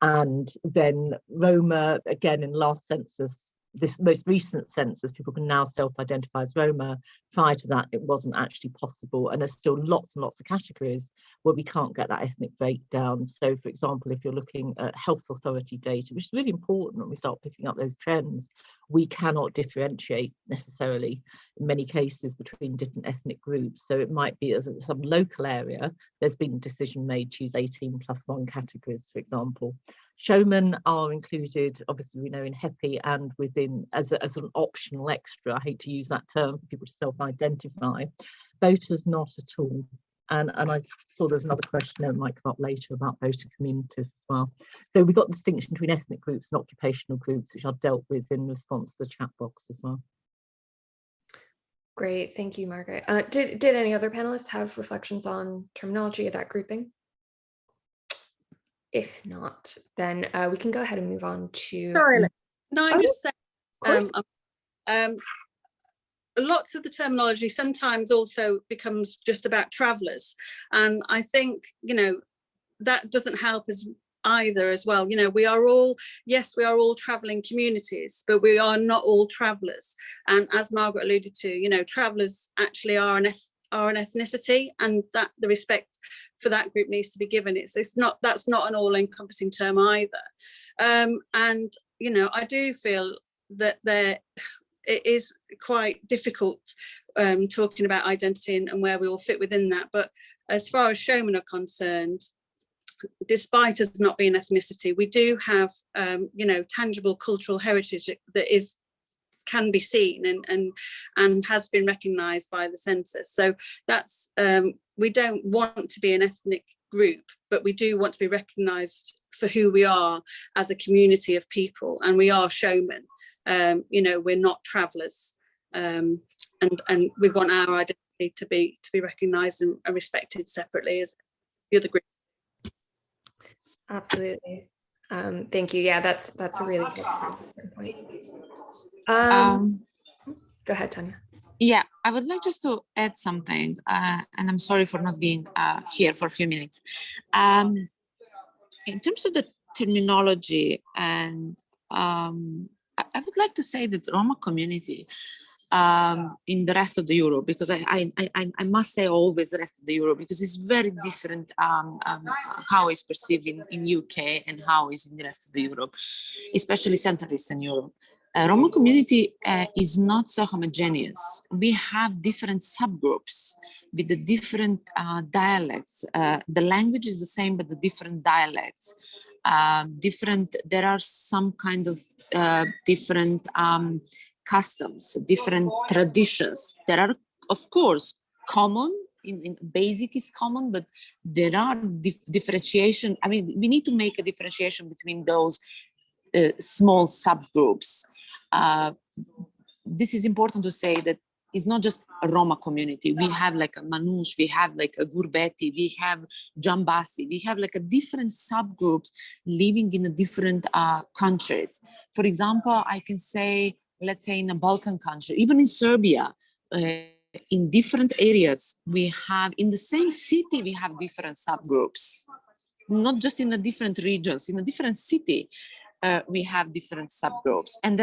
And then Roma, again, in last census, this most recent census, people can now self-identify as Roma. Prior to that, it wasn't actually possible. And there's still lots and lots of categories where we can't get that ethnic breakdown. So, for example, if you're looking at health authority data, which is really important when we start picking up those trends, we cannot differentiate necessarily in many cases between different ethnic groups. So it might be as some local area, there's been a decision made to use 18+1 categories, for example. Showmen are included, obviously, we know, in HEPI and within as an optional extra. I hate to use that term for people to self-identify. Voters, not at all. And I saw there's another question that might come up later about voter communities as well. So we've got distinction between ethnic groups and occupational groups, which I've dealt with in response to the chat box as well. Great, thank you, Margaret. Did any other panelists have reflections on terminology of that grouping? If not, then we can go ahead and move on to. Sorry, can I just say, Of course. Lots of the terminology sometimes also becomes just about travellers, and I think, you know, that doesn't help us either as well. You know, we are all travelling communities, but we are not all travellers. And as Margaret alluded to, you know, travellers actually are an ethnicity, and that the respect for that group needs to be given. That's not an all-encompassing term either. And you know, I do feel that it is quite difficult talking about identity and where we all fit within that. But as far as showmen are concerned, despite us not being ethnicity, we do have you know, tangible cultural heritage that can be seen and has been recognised by the census. So that's we don't want to be an ethnic group, but we do want to be recognised for who we are as a community of people, and we are showmen. You know, we're not travellers, and we want our identity to be recognised and respected separately as the other group. Absolutely. Thank you. Yeah, that's a really good point. Go ahead, Tanya. Yeah, I would like just to add something, and I'm sorry for not being here for a few minutes. In terms of the terminology, and I would like to say that Roma community in the rest of the Europe, because I must say always the rest of the Europe, because it's very different how it's perceived in UK and how it's in the rest of the Europe, especially Central Eastern Europe. Roma community is not so homogeneous. We have different subgroups with the different dialects. The language is the same, but the different dialects. There are some kind of different customs, different traditions. There are, of course, common, in basic is common, but there are differentiation. I mean, we need to make a differentiation between those small subgroups. This is important to say that it's not just a Roma community. We have like a Manouche, we have like a Gurbeti, we have Jambasi, we have like a different subgroups living in a different countries. For example, I can say, let's say in a Balkan country, even in Serbia, in different areas, we have, in the same city, we have different subgroups, not just in the different regions, in a different city, we have different subgroups. And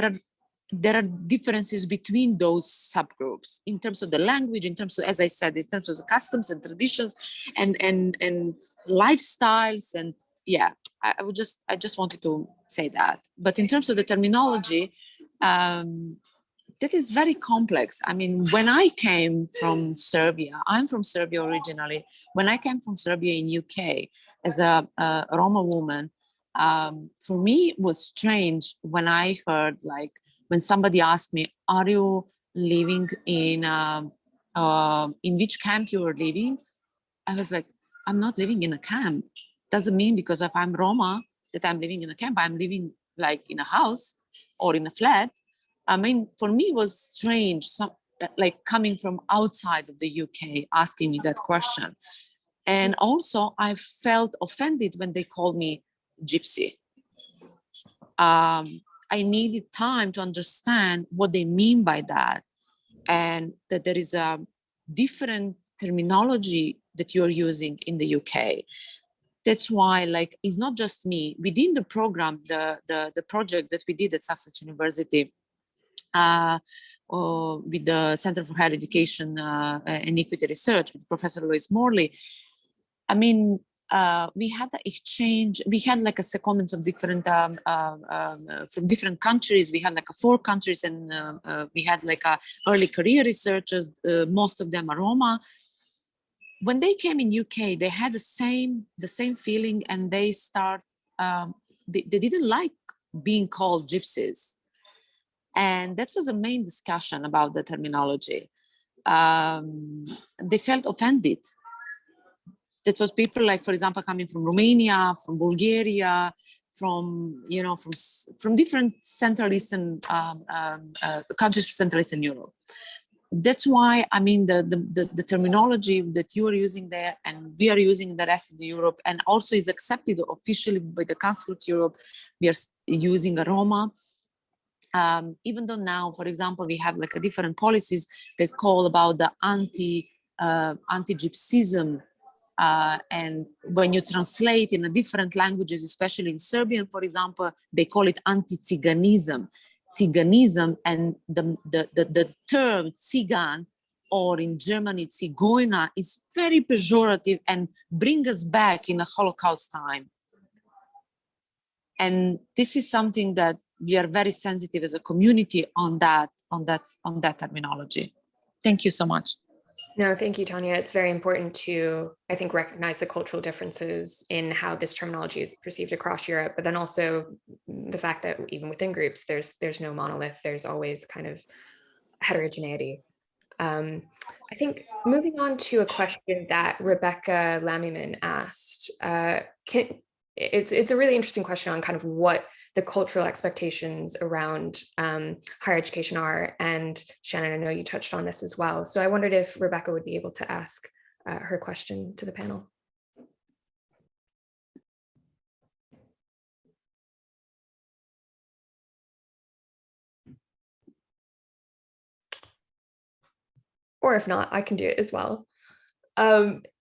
there are differences between those subgroups in terms of the language, in terms of, as I said, in terms of the customs and traditions and lifestyles. And yeah, I just wanted to say that. But in terms of the terminology, that is very complex. I mean, when I came from Serbia, I'm from Serbia originally. When I came from Serbia in UK as a Roma woman, for me it was strange when I heard, like, when somebody asked me, are you living in which camp you are living? I was like, I'm not living in a camp. Doesn't mean because if I'm Roma that I'm living in a camp. I'm living like in a house. or in a flat, I mean, for me it was strange, like coming from outside of the UK asking me that question. And also I felt offended when they called me Gypsy. I needed time to understand what they mean by that, and that there is a different terminology that you're using in the UK. That's why, like, it's not just me. Within the program, the project that we did at Sussex University with the Center for Higher Education and Equity Research with Professor Louise Morley, I mean, we had an exchange. We had like a secondments of different from different countries. We had like 4 countries, and we had like early career researchers. Most of them are Roma. When they came in UK, they had the same feeling, and they they didn't like being called Gypsies, and that was the main discussion about the terminology. They felt offended. That was people like, for example, coming from Romania, from Bulgaria, from different Central Eastern countries, Central Eastern Europe. That's why, I mean, the terminology that you are using there and we are using in the rest of the Europe, and also is accepted officially by the Council of Europe, we are using a Roma. Even though now, for example, we have like a different policies that call about the anti-Gypsism. And when you translate in a different languages, especially in Serbian, for example, they call it anti-Tsiganism. Tsiganism, and the term Tsigan, or in Germany, Zigeuner, is very pejorative and bring us back in the Holocaust time. And this is something that we are very sensitive as a community on that terminology. Thank you so much. No, thank you, Tanya. It's very important to, I think, recognize the cultural differences in how this terminology is perceived across Europe, but then also the fact that even within groups, there's no monolith. There's always kind of heterogeneity. I think moving on to a question that Rebecca Lamyman asked, it's a really interesting question on kind of what the cultural expectations around higher education are. And Shannon, I know you touched on this as well. So I wondered if Rebecca would be able to ask her question to the panel. Or if not, I can do it as well.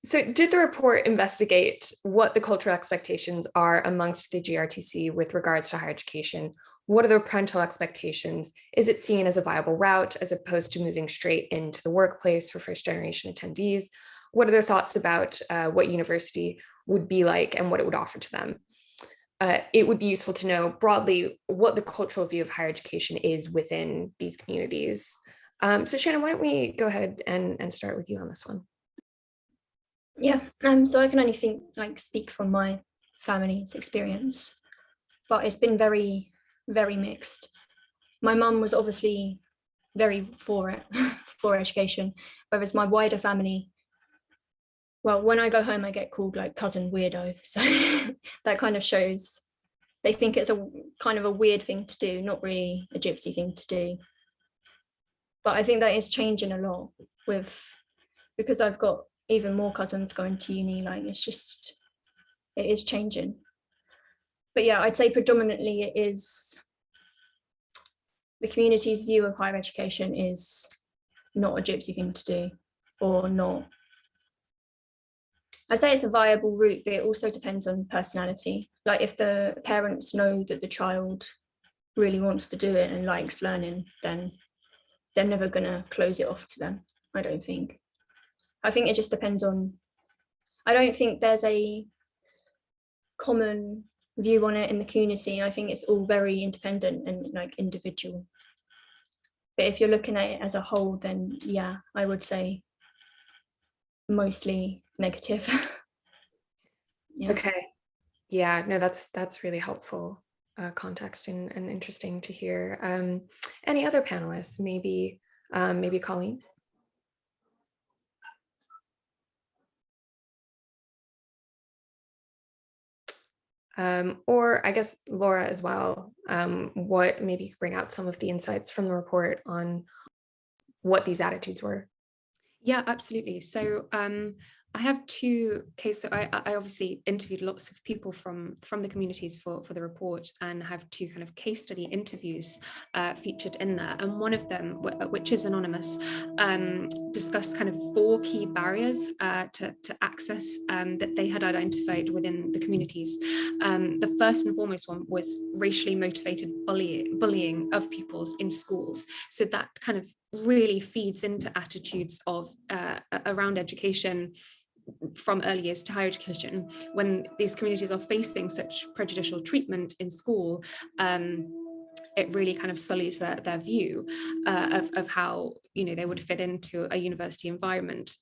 So did the report investigate what the cultural expectations are amongst the GRTC with regards to higher education? What are the parental expectations? Is it seen as a viable route as opposed to moving straight into the workplace for first generation attendees? What are their thoughts about what university would be like and what it would offer to them? It would be useful to know broadly what the cultural view of higher education is within these communities. So Shannon, why don't we go ahead and start with you on this one? Yeah, so I can only speak from my family's experience, but it's been very, very mixed. My mum was obviously very for it, for education, whereas my wider family, well, when I go home, I get called like cousin weirdo. So that kind of shows they think it's a kind of a weird thing to do, not really a Gypsy thing to do. But I think that is changing a lot because I've got even more cousins going to uni, like it is changing. But yeah, I'd say predominantly it is the community's view of higher education is not a Gypsy thing to do, or not. I'd say it's a viable route, but it also depends on personality. Like if the parents know that the child really wants to do it and likes learning, then they're never gonna close it off to them, I don't think. I think it just depends on, I don't think there's a common view on it in the community. I think it's all very independent and like individual. But if you're looking at it as a whole, then yeah, I would say mostly negative. Yeah. Okay. Yeah, no, that's really helpful context and interesting to hear. Any other panelists? Maybe Colleen? or I guess Laura as well, what maybe you could bring out some of the insights from the report on what these attitudes were. Yeah, absolutely. So I have two cases. So I obviously interviewed lots of people from the communities for the report, and have two kind of case study interviews featured in there. And one of them, which is anonymous, discussed kind of 4 key barriers to access that they had identified within the communities. The first and foremost one was racially motivated bullying of pupils in schools. So that kind of really feeds into attitudes of around education from early years to higher education. When these communities are facing such prejudicial treatment in school, it really kind of sullies their view of how, you know, they would fit into a university environment.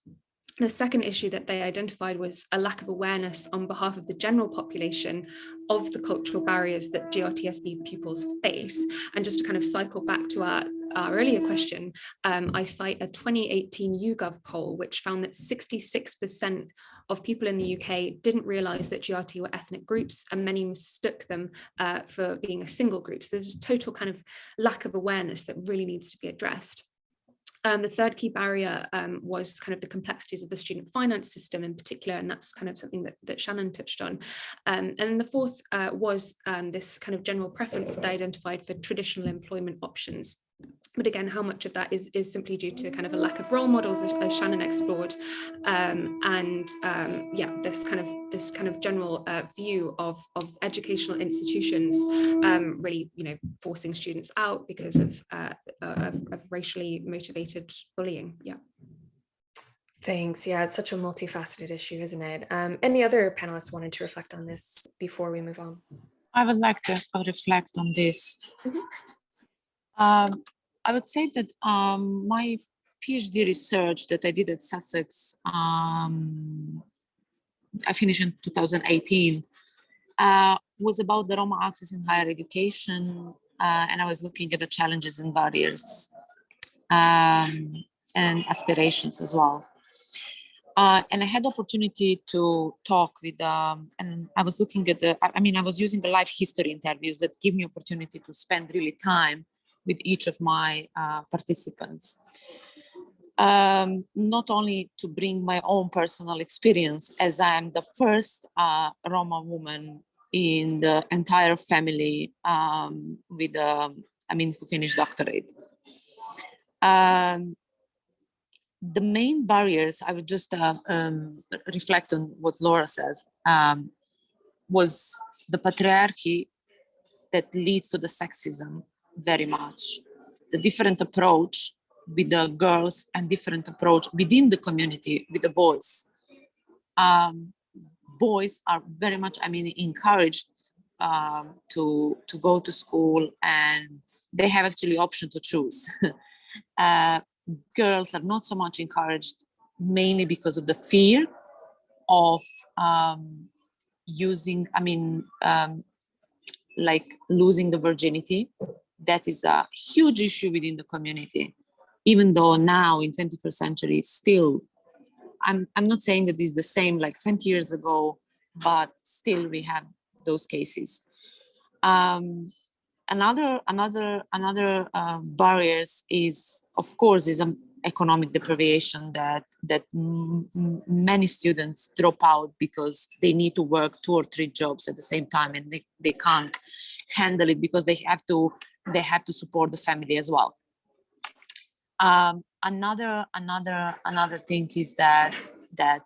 The second issue that they identified was a lack of awareness on behalf of the general population of the cultural barriers that GRTSB pupils face. And just to kind of cycle back to our earlier question, I cite a 2018 YouGov poll, which found that 66% of people in the UK didn't realise that GRT were ethnic groups, and many mistook them for being a single group. So there's a total kind of lack of awareness that really needs to be addressed. The third key barrier was kind of the complexities of the student finance system in particular, and that's kind of something that Shannon touched on. And then the fourth was this kind of general preference that they identified for traditional employment options. But again, how much of that is simply due to kind of a lack of role models, as Shannon explored, yeah, this kind of general view of educational institutions really, you know, forcing students out because of racially motivated bullying. Yeah. Thanks. Yeah, it's such a multifaceted issue, isn't it? Any other panelists wanted to reflect on this before we move on? I would like to reflect on this. I would say that my PhD research that I did at Sussex, I finished in 2018, was about the Roma access in higher education, and I was looking at the challenges and barriers and aspirations as well. And I had the opportunity to talk with, and I was looking at I was using the life history interviews that give me opportunity to spend really time with each of my participants. Not only to bring my own personal experience, as I am the first Roma woman in the entire family with, who finished doctorate. The main barriers, I would just reflect on what Laura says, was the patriarchy that leads to the sexism very much. The different approach with the girls and different approach within the community with the boys. Boys are very much, encouraged to go to school, and they have actually option to choose. Girls are not so much encouraged, mainly because of the fear of using, like losing the virginity. That is a huge issue within the community, even though now in 21st century, still, I'm not saying that it's the same like 20 years ago, but still we have those cases. Another barriers is, of course, economic deprivation that many students drop out because they need to work 2 or 3 jobs at the same time, and they can't handle it because they have to support the family as well. Another thing is that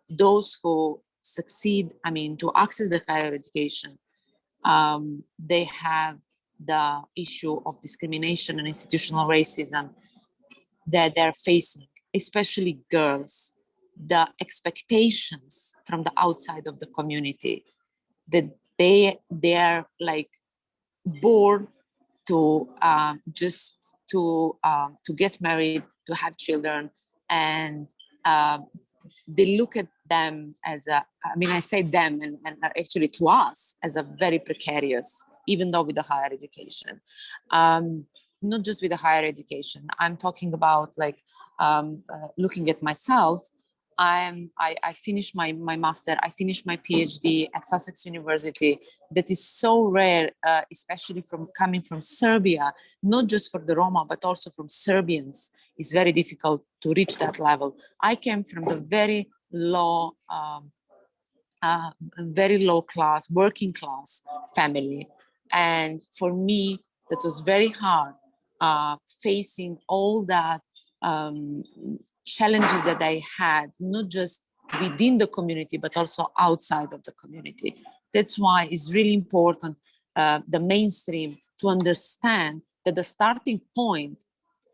those who succeed, to access the higher education, they have the issue of discrimination and institutional racism that they're facing, especially girls, the expectations from the outside of the community, that they are like born to just to get married, to have children, and they look at them as I say them and actually to us as a very precarious, even though with the higher education. Not just with the higher education, I'm talking about like looking at myself. I finished my master, I finished my PhD at Sussex University. That is so rare, especially from coming from Serbia, not just for the Roma, but also from Serbians. It's very difficult to reach that level. I came from the very low class, working class family. And for me, that was very hard, facing all that challenges that I had, not just within the community, but also outside of the community. That's why it's really important, the mainstream, to understand that the starting point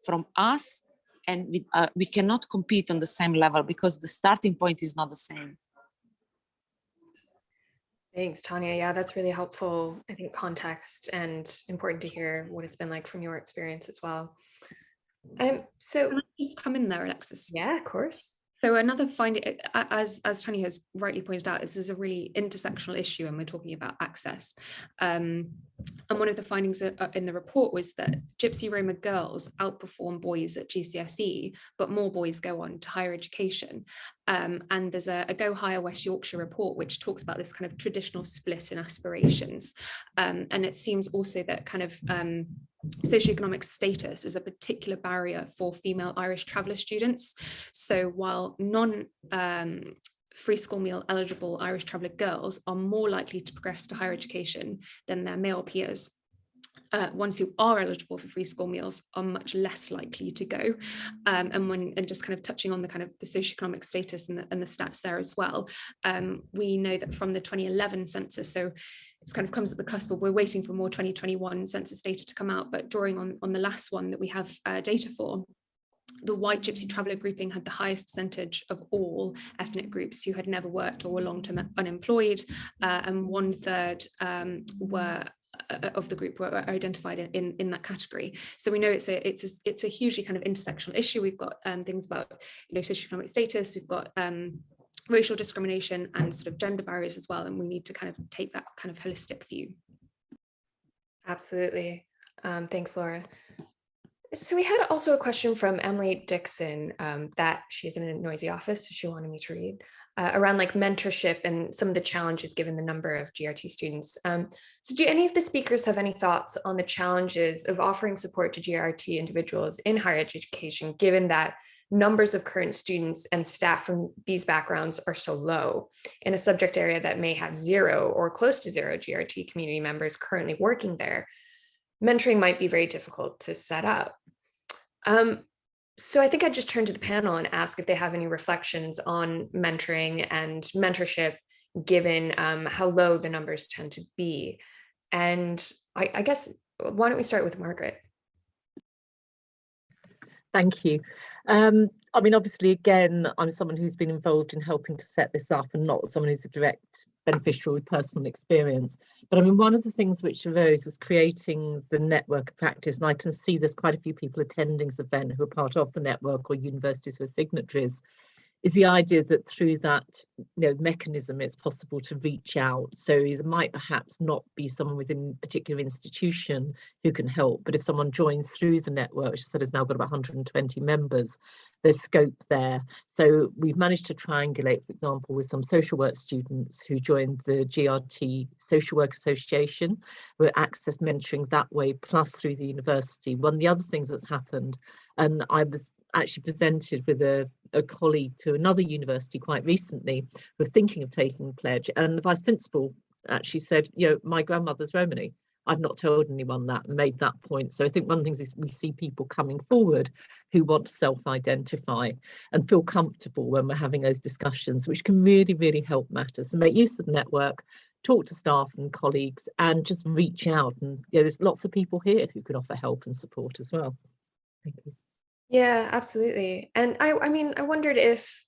from us, and we cannot compete on the same level because the starting point is not the same. Thanks, Tanya. Yeah, that's really helpful. I think context, and important to hear what it's been like from your experience as well. So can I just come in there, Alexis? Yeah, of course. So another finding, as Tanya has rightly pointed out, is a really intersectional issue, and we're talking about access. And one of the findings in the report was that Gypsy Roma girls outperform boys at GCSE, but more boys go on to higher education. And there's a Go Higher West Yorkshire report which talks about this kind of traditional split in aspirations. And it seems also that kind of socioeconomic status is a particular barrier for female Irish traveller students. So while free school meal eligible Irish traveller girls are more likely to progress to higher education than their male peers, ones who are eligible for free school meals are much less likely to go. And just kind of touching on the kind of the socioeconomic status and the stats there as well, we know that from the 2011 census, so it's kind of comes at the cusp, but we're waiting for more 2021 census data to come out, but drawing on the last one that we have data for, the white Gypsy traveller grouping had the highest percentage of all ethnic groups who had never worked or were long-term unemployed, and 1/3 of the group were identified in that category. So we know it's a hugely kind of intersectional issue. We've got things about socioeconomic status, we've got racial discrimination and sort of gender barriers as well, and we need to kind of take that kind of holistic view. Absolutely. Thanks, Laura. So we had also a question from Emily Dixon that she's in a noisy office, so she wanted me to read, around like mentorship and some of the challenges given the number of GRT students. So do any of the speakers have any thoughts on the challenges of offering support to GRT individuals in higher education, given that numbers of current students and staff from these backgrounds are so low in a subject area that may have 0 or close to 0 GRT community members currently working there? Mentoring might be very difficult to set up. So I think I'd just turn to the panel and ask if they have any reflections on mentoring and mentorship, given how low the numbers tend to be. And I guess, why don't we start with Margaret? Thank you. I mean, obviously, again, I'm someone who's been involved in helping to set this up and not someone who's a direct beneficiary with personal experience. But I mean, one of the things which arose was creating the network of practice. And I can see there's quite a few people attending this event who are part of the network or universities who are signatories. Is the idea that through that mechanism, it's possible to reach out. So there might perhaps not be someone within a particular institution who can help, but if someone joins through the network, which I said has now got about 120 members, there's scope there. So we've managed to triangulate, for example, with some social work students who joined the GRT Social Work Association, who access mentoring that way, plus through the university. One of the other things that's happened, and I was actually presented with a colleague to another university quite recently who were thinking of taking the pledge, and the vice principal actually said, my grandmother's Romany. I've not told anyone that, and made that point. So I think one of the things is we see people coming forward who want to self-identify and feel comfortable when we're having those discussions, which can really, really help matters, and make use of the network, talk to staff and colleagues, and just reach out. And there's lots of people here who can offer help and support as well. Thank you. Yeah, absolutely. And I mean, I wondered if,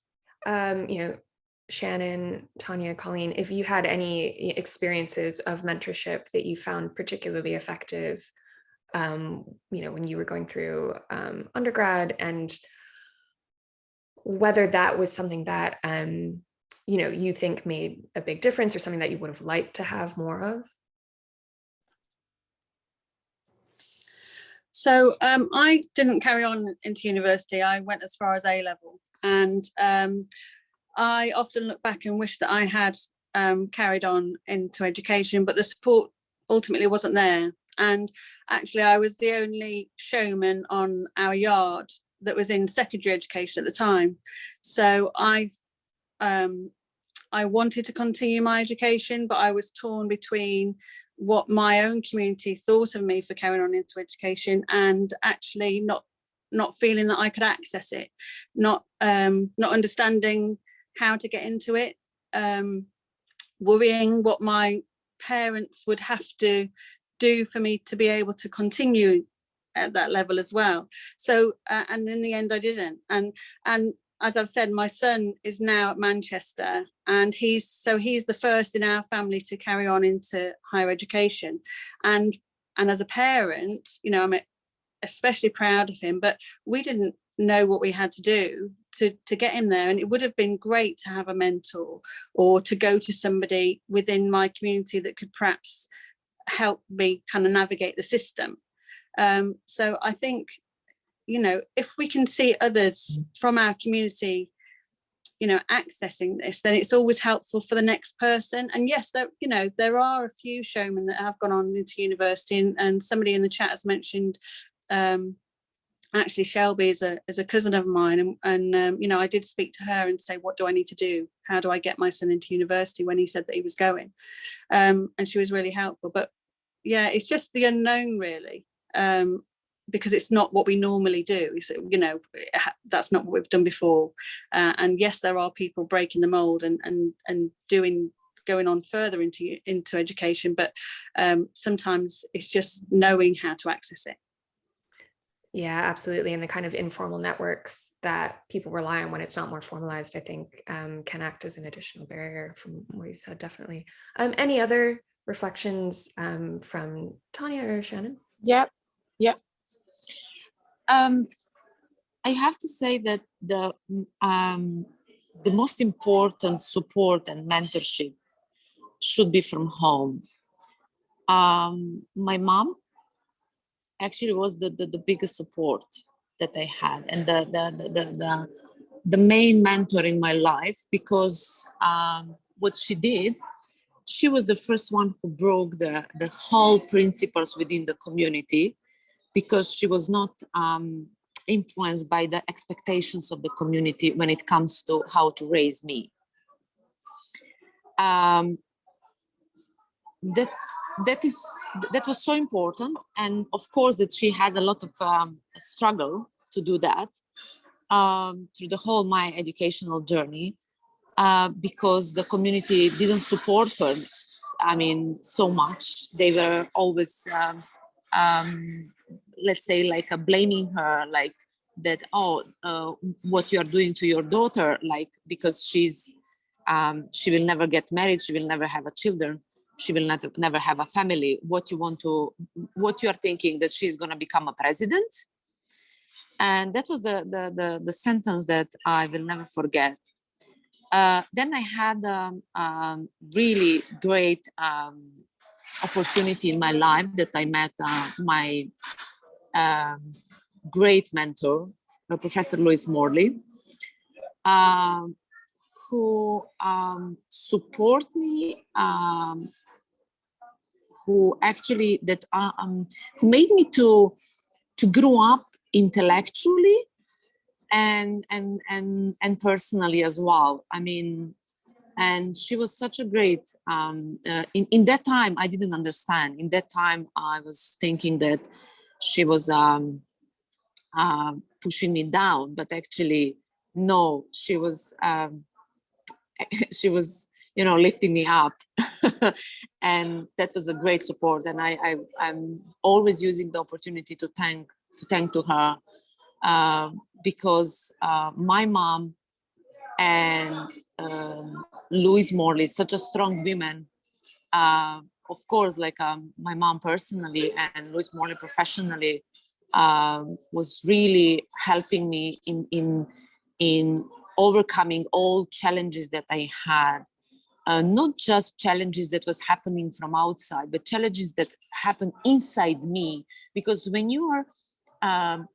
Shannon, Tanya, Colleen, if you had any experiences of mentorship that you found particularly effective, when you were going through undergrad, and whether that was something that, you think made a big difference, or something that you would have liked to have more of. So I didn't carry on into university. I went as far as A level, and I often look back and wish that I had carried on into education, but the support ultimately wasn't there. And actually I was the only showman on our yard that was in secondary education at the time. So I wanted to continue my education, but I was torn between what my own community thought of me for carrying on into education and actually not feeling that I could access it, not understanding how to get into it, worrying what my parents would have to do for me to be able to continue at that level as well. So and in the end I didn't, and as I've said, my son is now at Manchester, and he's the first in our family to carry on into higher education, and as a parent, you know, I'm especially proud of him, but we didn't know what we had to do to get him there. And it would have been great to have a mentor or to go to somebody within my community that could perhaps help me kind of navigate the system. So I think, you know, if we can see others from our community, you know, accessing this, then it's always helpful for the next person. And yes, there, you know, there are a few showmen that have gone on into university, and somebody in the chat has mentioned actually Shelby is a cousin of mine, and you know, I did speak to her and say, what do I need to do? How do I get my son into university, when he said that he was going? And she was really helpful. But yeah, it's just the unknown really, because it's not what we normally do. You know, that's not what we've done before. And yes, there are people breaking the mold and going on further into education, but sometimes it's just knowing how to access it. Yeah, absolutely. And the kind of informal networks that people rely on when it's not more formalized, I think, can act as an additional barrier from what you said, definitely. Any other reflections from Tanya or Shannon? Yeah. I have to say that the most important support and mentorship should be from home. My mom actually was the biggest support that I had, and the main mentor in my life, because what she did, she was the first one who broke the whole principles within the community, because she was not influenced by the expectations of the community when it comes to how to raise me. That was so important, and of course that she had a lot of struggle to do that through the whole my educational journey, because the community didn't support her, I mean, so much. They were always let's say, like blaming her, like that, what you are doing to your daughter, like, because she will never get married, she will never have children, she will never have a family. What you are thinking, that she's going to become a president? And that was the sentence that I will never forget. Then I had a really great opportunity in my life, that I met my great mentor, Professor Louis Morley, who support me, who actually who made me to grow up intellectually and personally as well. I mean, and she was such a great, in that time, I didn't understand. In that time, I was thinking that she was pushing me down, but actually, no, she was, you know, lifting me up. And that was a great support. And I'm always using the opportunity to thank to her, because my mom and Louise Morley, such a strong woman, of course, like my mom personally and Louise Morley professionally, was really helping me in overcoming all challenges that I had. Not just challenges that was happening from outside, but challenges that happen inside me. Because when you are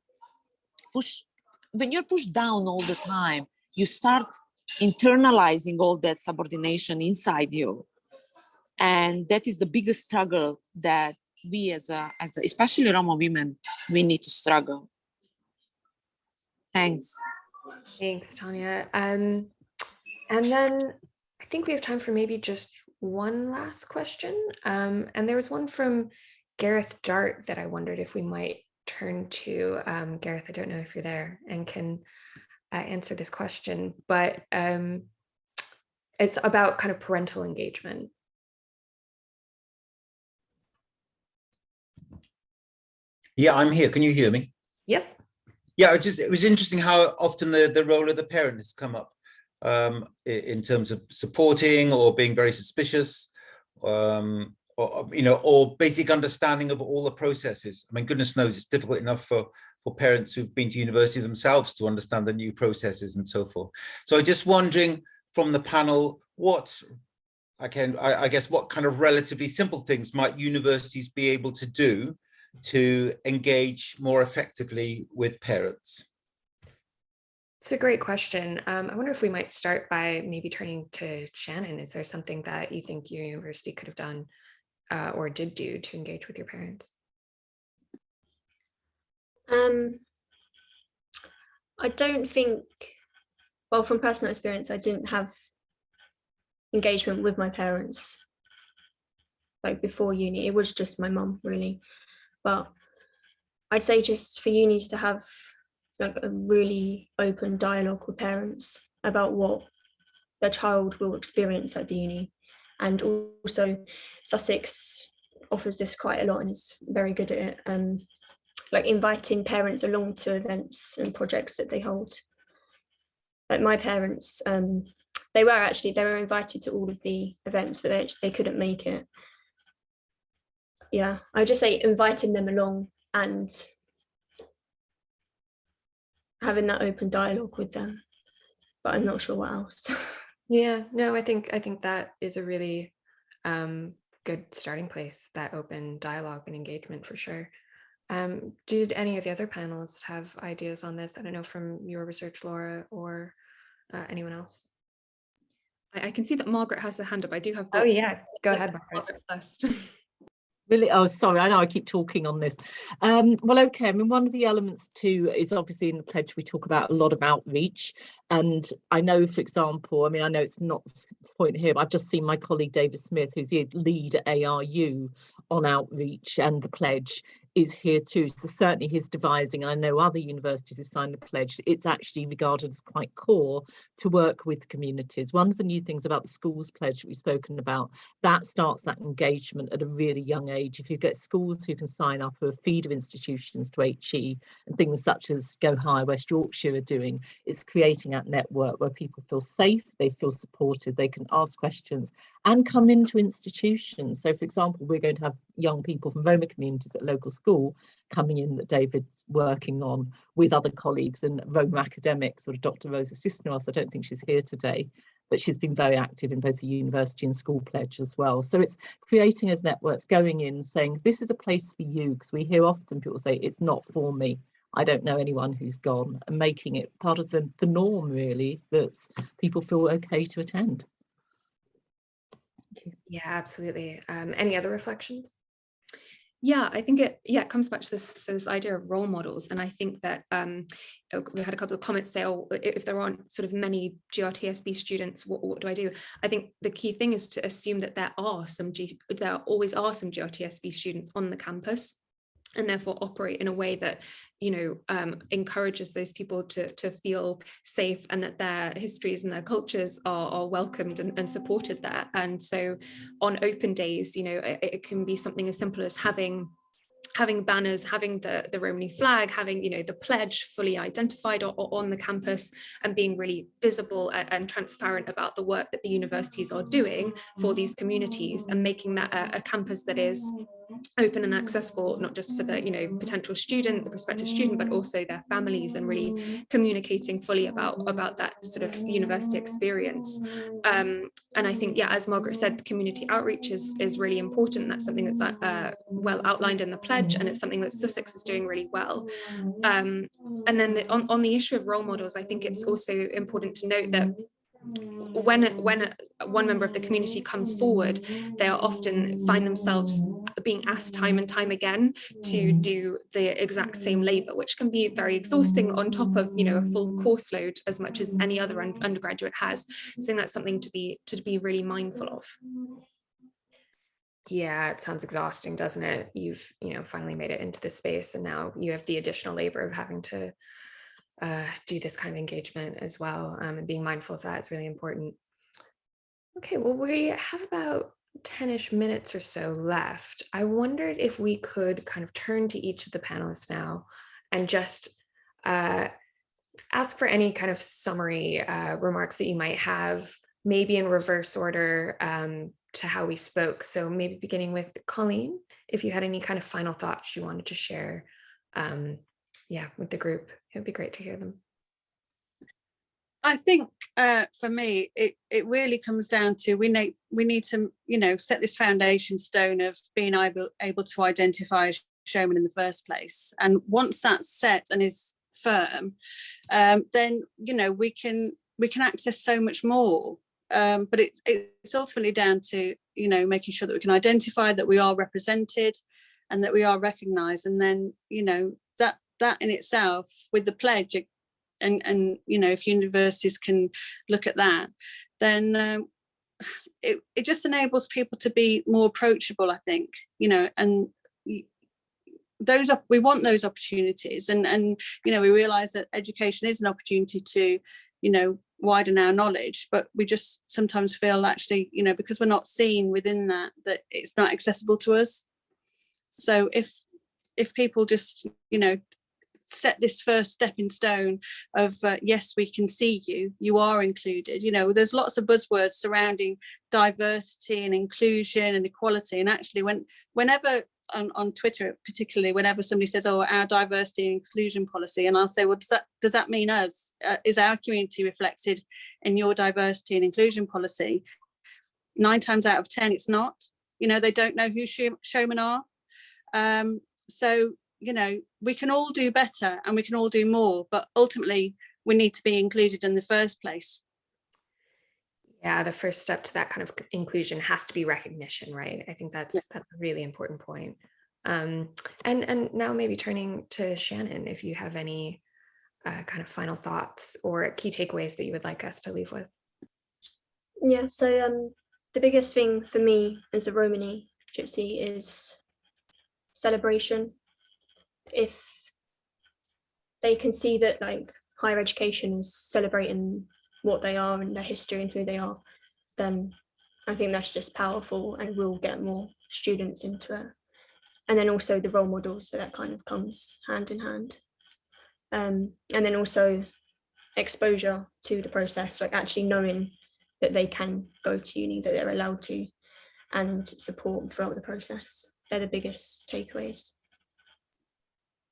pushed down all the time, you start internalizing all that subordination inside you. And that is the biggest struggle that we as especially Roma women, we need to struggle. Thanks. Thanks, Tanya. And then I think we have time for maybe just one last question. And there was one from Gareth Dart that I wondered if we might turn to. Gareth, I don't know if you're there and can answer this question, but it's about kind of parental engagement. Yeah, I'm here. Can you hear me? Yep. Yeah, it was interesting how often the role of the parent has come up in terms of supporting or being very suspicious, or basic understanding of all the processes. I mean, goodness knows it's difficult enough for parents who've been to university themselves to understand the new processes and so forth. So I'm just wondering from the panel, I guess what kind of relatively simple things might universities be able to do to engage more effectively with parents? It's a great question. I wonder if we might start by maybe turning to Shannon. Is there something that you think your university could have done or did do to engage with your parents? I don't think, well, from personal experience, I didn't have engagement with my parents like before uni. It was just my mum, really. But I'd say just for unis to have like a really open dialogue with parents about what their child will experience at the uni. And also Sussex offers this quite a lot and is very good at it. Like inviting parents along to events and projects that they hold. Like my parents, they were invited to all of the events, but they couldn't make it. Yeah, I just say inviting them along and having that open dialogue with them, but I'm not sure what else. Yeah, no, I think that is a really good starting place, that open dialogue and engagement for sure. Did any of the other panelists have ideas on this? I don't know, from your research, Laura, or anyone else? I can see that Margaret has her hand up. I do have thoughts. Oh yeah, go ahead, Margaret first. Really? Oh, sorry, I know I keep talking on this. Well, okay, I mean, one of the elements too is obviously in the pledge we talk about a lot of outreach. And I know, for example, I mean, I know it's not the point here, but I've just seen my colleague David Smith, who's the lead at ARU on outreach and the pledge, is here too. So certainly his devising, I know other universities who signed the pledge, it's actually regarded as quite core to work with communities. One of the new things about the schools pledge that we've spoken about, that starts that engagement at a really young age. If you get schools who can sign up, who are feeder institutions to HE, and things such as Go High West Yorkshire are doing, it's creating that network where people feel safe, they feel supported, they can ask questions and come into institutions. So for example, we're going to have young people from Roma communities at local school coming in that David's working on with other colleagues and Roma academics, sort of Dr. Rosa Cisneros. I don't think she's here today, but she's been very active in both the university and school pledge as well. So it's creating as networks, going in saying, this is a place for you, because we hear often people say, it's not for me. I don't know anyone who's gone, and making it part of the norm, really, that people feel okay to attend. Yeah, absolutely. Any other reflections? Yeah, I think it comes back to this idea of role models. And I think that we had a couple of comments say, oh, if there aren't sort of many GRTSB students, what do I do? I think the key thing is to assume that there always are some GRTSB students on the campus, and therefore operate in a way that, encourages those people to feel safe, and that their histories and their cultures are welcomed and supported there. And so on open days, it can be something as simple as having banners, having the Romany flag, having the pledge fully identified on the campus, and being really visible and transparent about the work that the universities are doing for these communities, and making that a campus that is open and accessible, not just for the potential student, the prospective student, but also their families, and really communicating fully about that sort of university experience. And I think, as Margaret said, community outreach is really important. That's something that's well outlined in the pledge, and it's something that Sussex is doing really well. And then on the issue of role models, I think it's also important to note that when one member of the community comes forward, they are often find themselves being asked time and time again to do the exact same labour, which can be very exhausting on top of, you know, a full course load as much as any other undergraduate has. So that's something to be really mindful of. Yeah, it sounds exhausting, doesn't it? You've, you know, finally made it into this space, and now you have the additional labor of having to do this kind of engagement as well, and being mindful of that is really important. Okay, well, we have about 10-ish minutes or so left. I wondered if we could kind of turn to each of the panelists now and just ask for any kind of summary remarks that you might have, maybe in reverse order to how we spoke. So maybe beginning with Colleen, if you had any kind of final thoughts you wanted to share, with the group, it would be great to hear them. I think for me, it really comes down to we need to, you know, set this foundation stone of being able to identify showmen in the first place. And once that's set and is firm, then, you know, we can access so much more. But it's ultimately down to, you know, making sure that we can identify that we are represented and that we are recognised. And then, you know, that in itself with the pledge, and you know, if universities can look at that, then it just enables people to be more approachable, I think, you know, and we want those opportunities, and you know, we realise that education is an opportunity to, you know, widen our knowledge, but we just sometimes feel actually, you know, because we're not seen within that it's not accessible to us. So if people just, you know, set this first stepping stone of yes, we can see you, you are included. You know, there's lots of buzzwords surrounding diversity and inclusion and equality, and actually whenever on Twitter particularly, whenever somebody says, oh, our diversity and inclusion policy, and I'll say, well, does that mean us? Is our community reflected in your diversity and inclusion policy? 9 times out of 10 it's not. You know, they don't know who showmen are. So, you know, we can all do better and we can all do more, but ultimately we need to be included in the first place. Yeah, the first step to that kind of inclusion has to be recognition, right? I think that's a really important point. And now maybe turning to Shannon, if you have any kind of final thoughts or key takeaways that you would like us to leave with. Yeah, so the biggest thing for me as a Romani Gypsy is celebration. If they can see that like higher education is celebrating what they are and their history and who they are, then I think that's just powerful and we'll get more students into it. And then also the role models, but that kind of comes hand in hand. And then also exposure to the process, like actually knowing that they can go to uni, that they're allowed to, and support throughout the process. They're the biggest takeaways.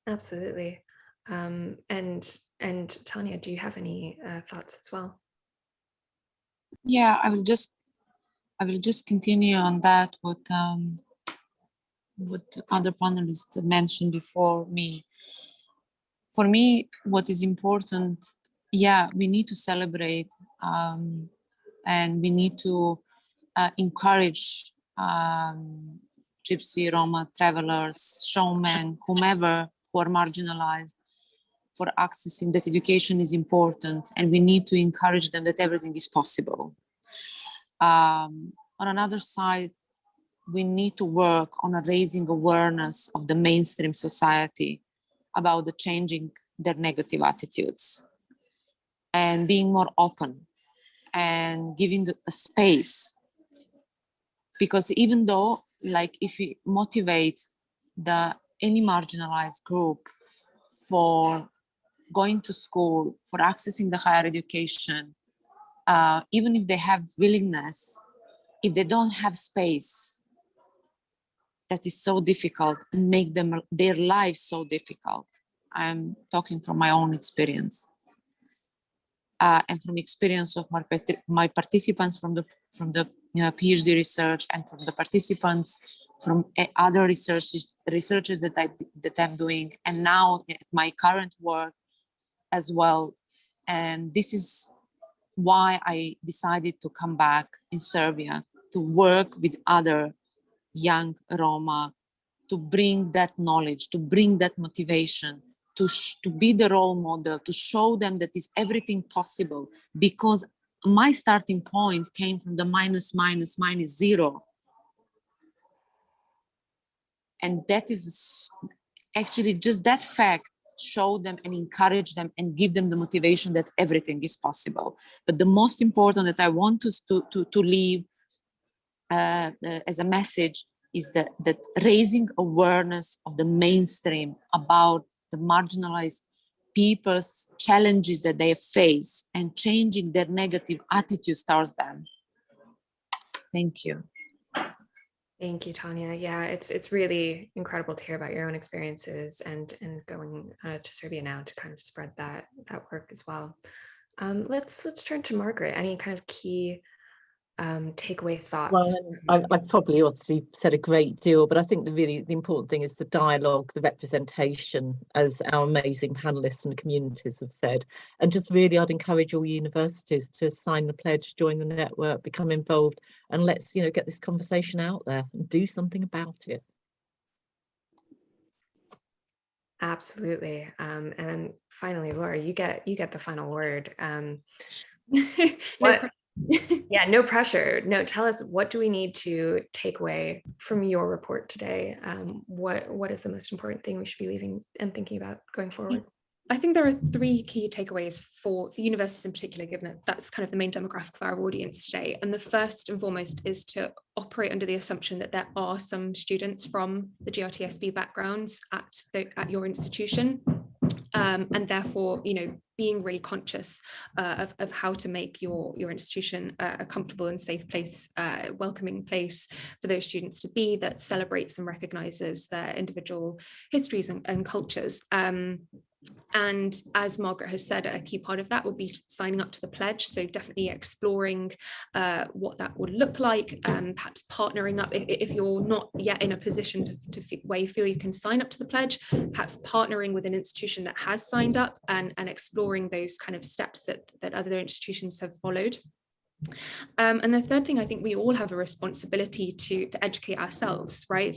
Absolutely. And Tanya, do you have any thoughts as well? Yeah, I will just continue on that what other panelists mentioned before me. For me, what is important, we need to celebrate and we need to encourage Gypsy, Roma, travelers, showmen, whomever who are marginalized, for accessing that education is important, and we need to encourage them that everything is possible. On another side, we need to work on raising awareness of the mainstream society about the changing their negative attitudes and being more open and giving a space. Because even though, like, if we motivate any marginalized group for going to school, for accessing the higher education, even if they have willingness, if they don't have space, that is so difficult and make their lives so difficult. I'm talking from my own experience and from experience of my participants from the PhD research, and from the participants from other researches that I'm doing, and now my current work as well. And this is why I decided to come back in Serbia to work with other young Roma, to bring that knowledge, to bring that motivation, to be the role model, to show them that is everything possible, because my starting point came from the minus zero. And that is actually just that fact, show them and encourage them and give them the motivation that everything is possible. But the most important that I want to leave as a message is that raising awareness of the mainstream about the marginalized people's challenges that they face and changing their negative attitudes towards them. Thank you. Thank you, Tanya. Yeah, it's really incredible to hear about your own experiences and going to Serbia now to kind of spread that work as well. Let's turn to Margaret. Any kind of key takeaway thoughts? Well, I've probably obviously said a great deal, but I think the important thing is the dialogue, the representation, as our amazing panelists and communities have said. And just really, I'd encourage all universities to sign the pledge, join the network, become involved, and let's get this conversation out there and do something about it. Absolutely. And then finally, Laura, you get the final word. Yeah, no pressure. No, tell us, what do we need to take away from your report today? What is the most important thing we should be leaving and thinking about going forward? I think there are three key takeaways for universities in particular, given that that's kind of the main demographic of our audience today. And the first and foremost is to operate under the assumption that there are some students from the GRTSB backgrounds at your institution. And therefore, being really conscious of how to make your institution a comfortable and safe place, welcoming place for those students to be, that celebrates and recognizes their individual histories and cultures. And as Margaret has said, a key part of that will be signing up to the pledge. So definitely exploring what that would look like, perhaps partnering up if you're not yet in a position where you feel you can sign up to the pledge, perhaps partnering with an institution that has signed up and exploring those kind of steps that other institutions have followed. And the third thing, I think we all have a responsibility to educate ourselves, right?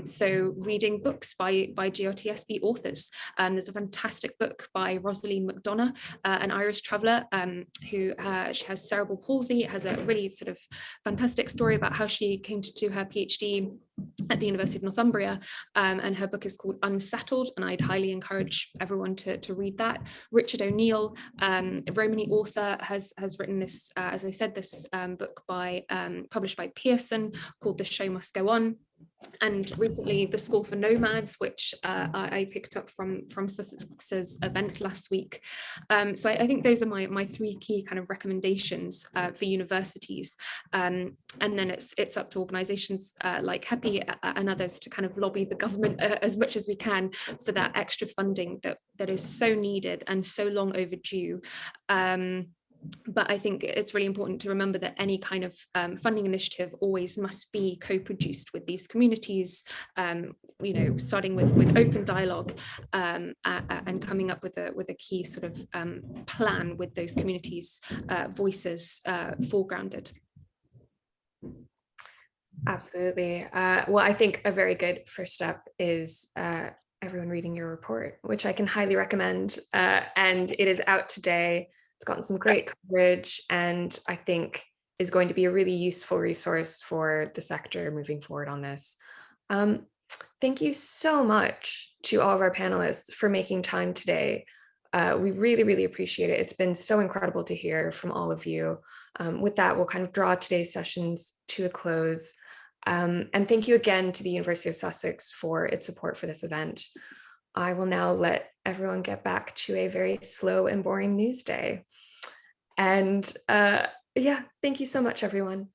So reading books by GRTSB authors. There's a fantastic book by Rosaline McDonough, an Irish traveller, who she has cerebral palsy. It has a really sort of fantastic story about how she came to do her PhD at the University of Northumbria, and her book is called Unsettled, and I'd highly encourage everyone to read that. Richard O'Neill, a Romany author, has written this, as I said, this book published by Pearson called The Show Must Go On. And recently, The School for Nomads, which I picked up from Sussex's event last week. So I think those are my three key kind of recommendations for universities. And then it's up to organisations like HEPI and others to kind of lobby the government as much as we can for that extra funding that is so needed and so long overdue. But I think it's really important to remember that any kind of funding initiative always must be co-produced with these communities, starting with open dialogue and coming up with a key sort of plan with those communities' voices foregrounded. Absolutely. Well, I think a very good first step is everyone reading your report, which I can highly recommend. And it is out today. It's gotten some great coverage, and I think is going to be a really useful resource for the sector moving forward on this. Thank you so much to all of our panelists for making time today. We really, really appreciate it. It's been so incredible to hear from all of you. With that, we'll kind of draw today's sessions to a close. And thank you again to the University of Sussex for its support for this event. I will now let everyone get back to a very slow and boring news day. And yeah, thank you so much, everyone.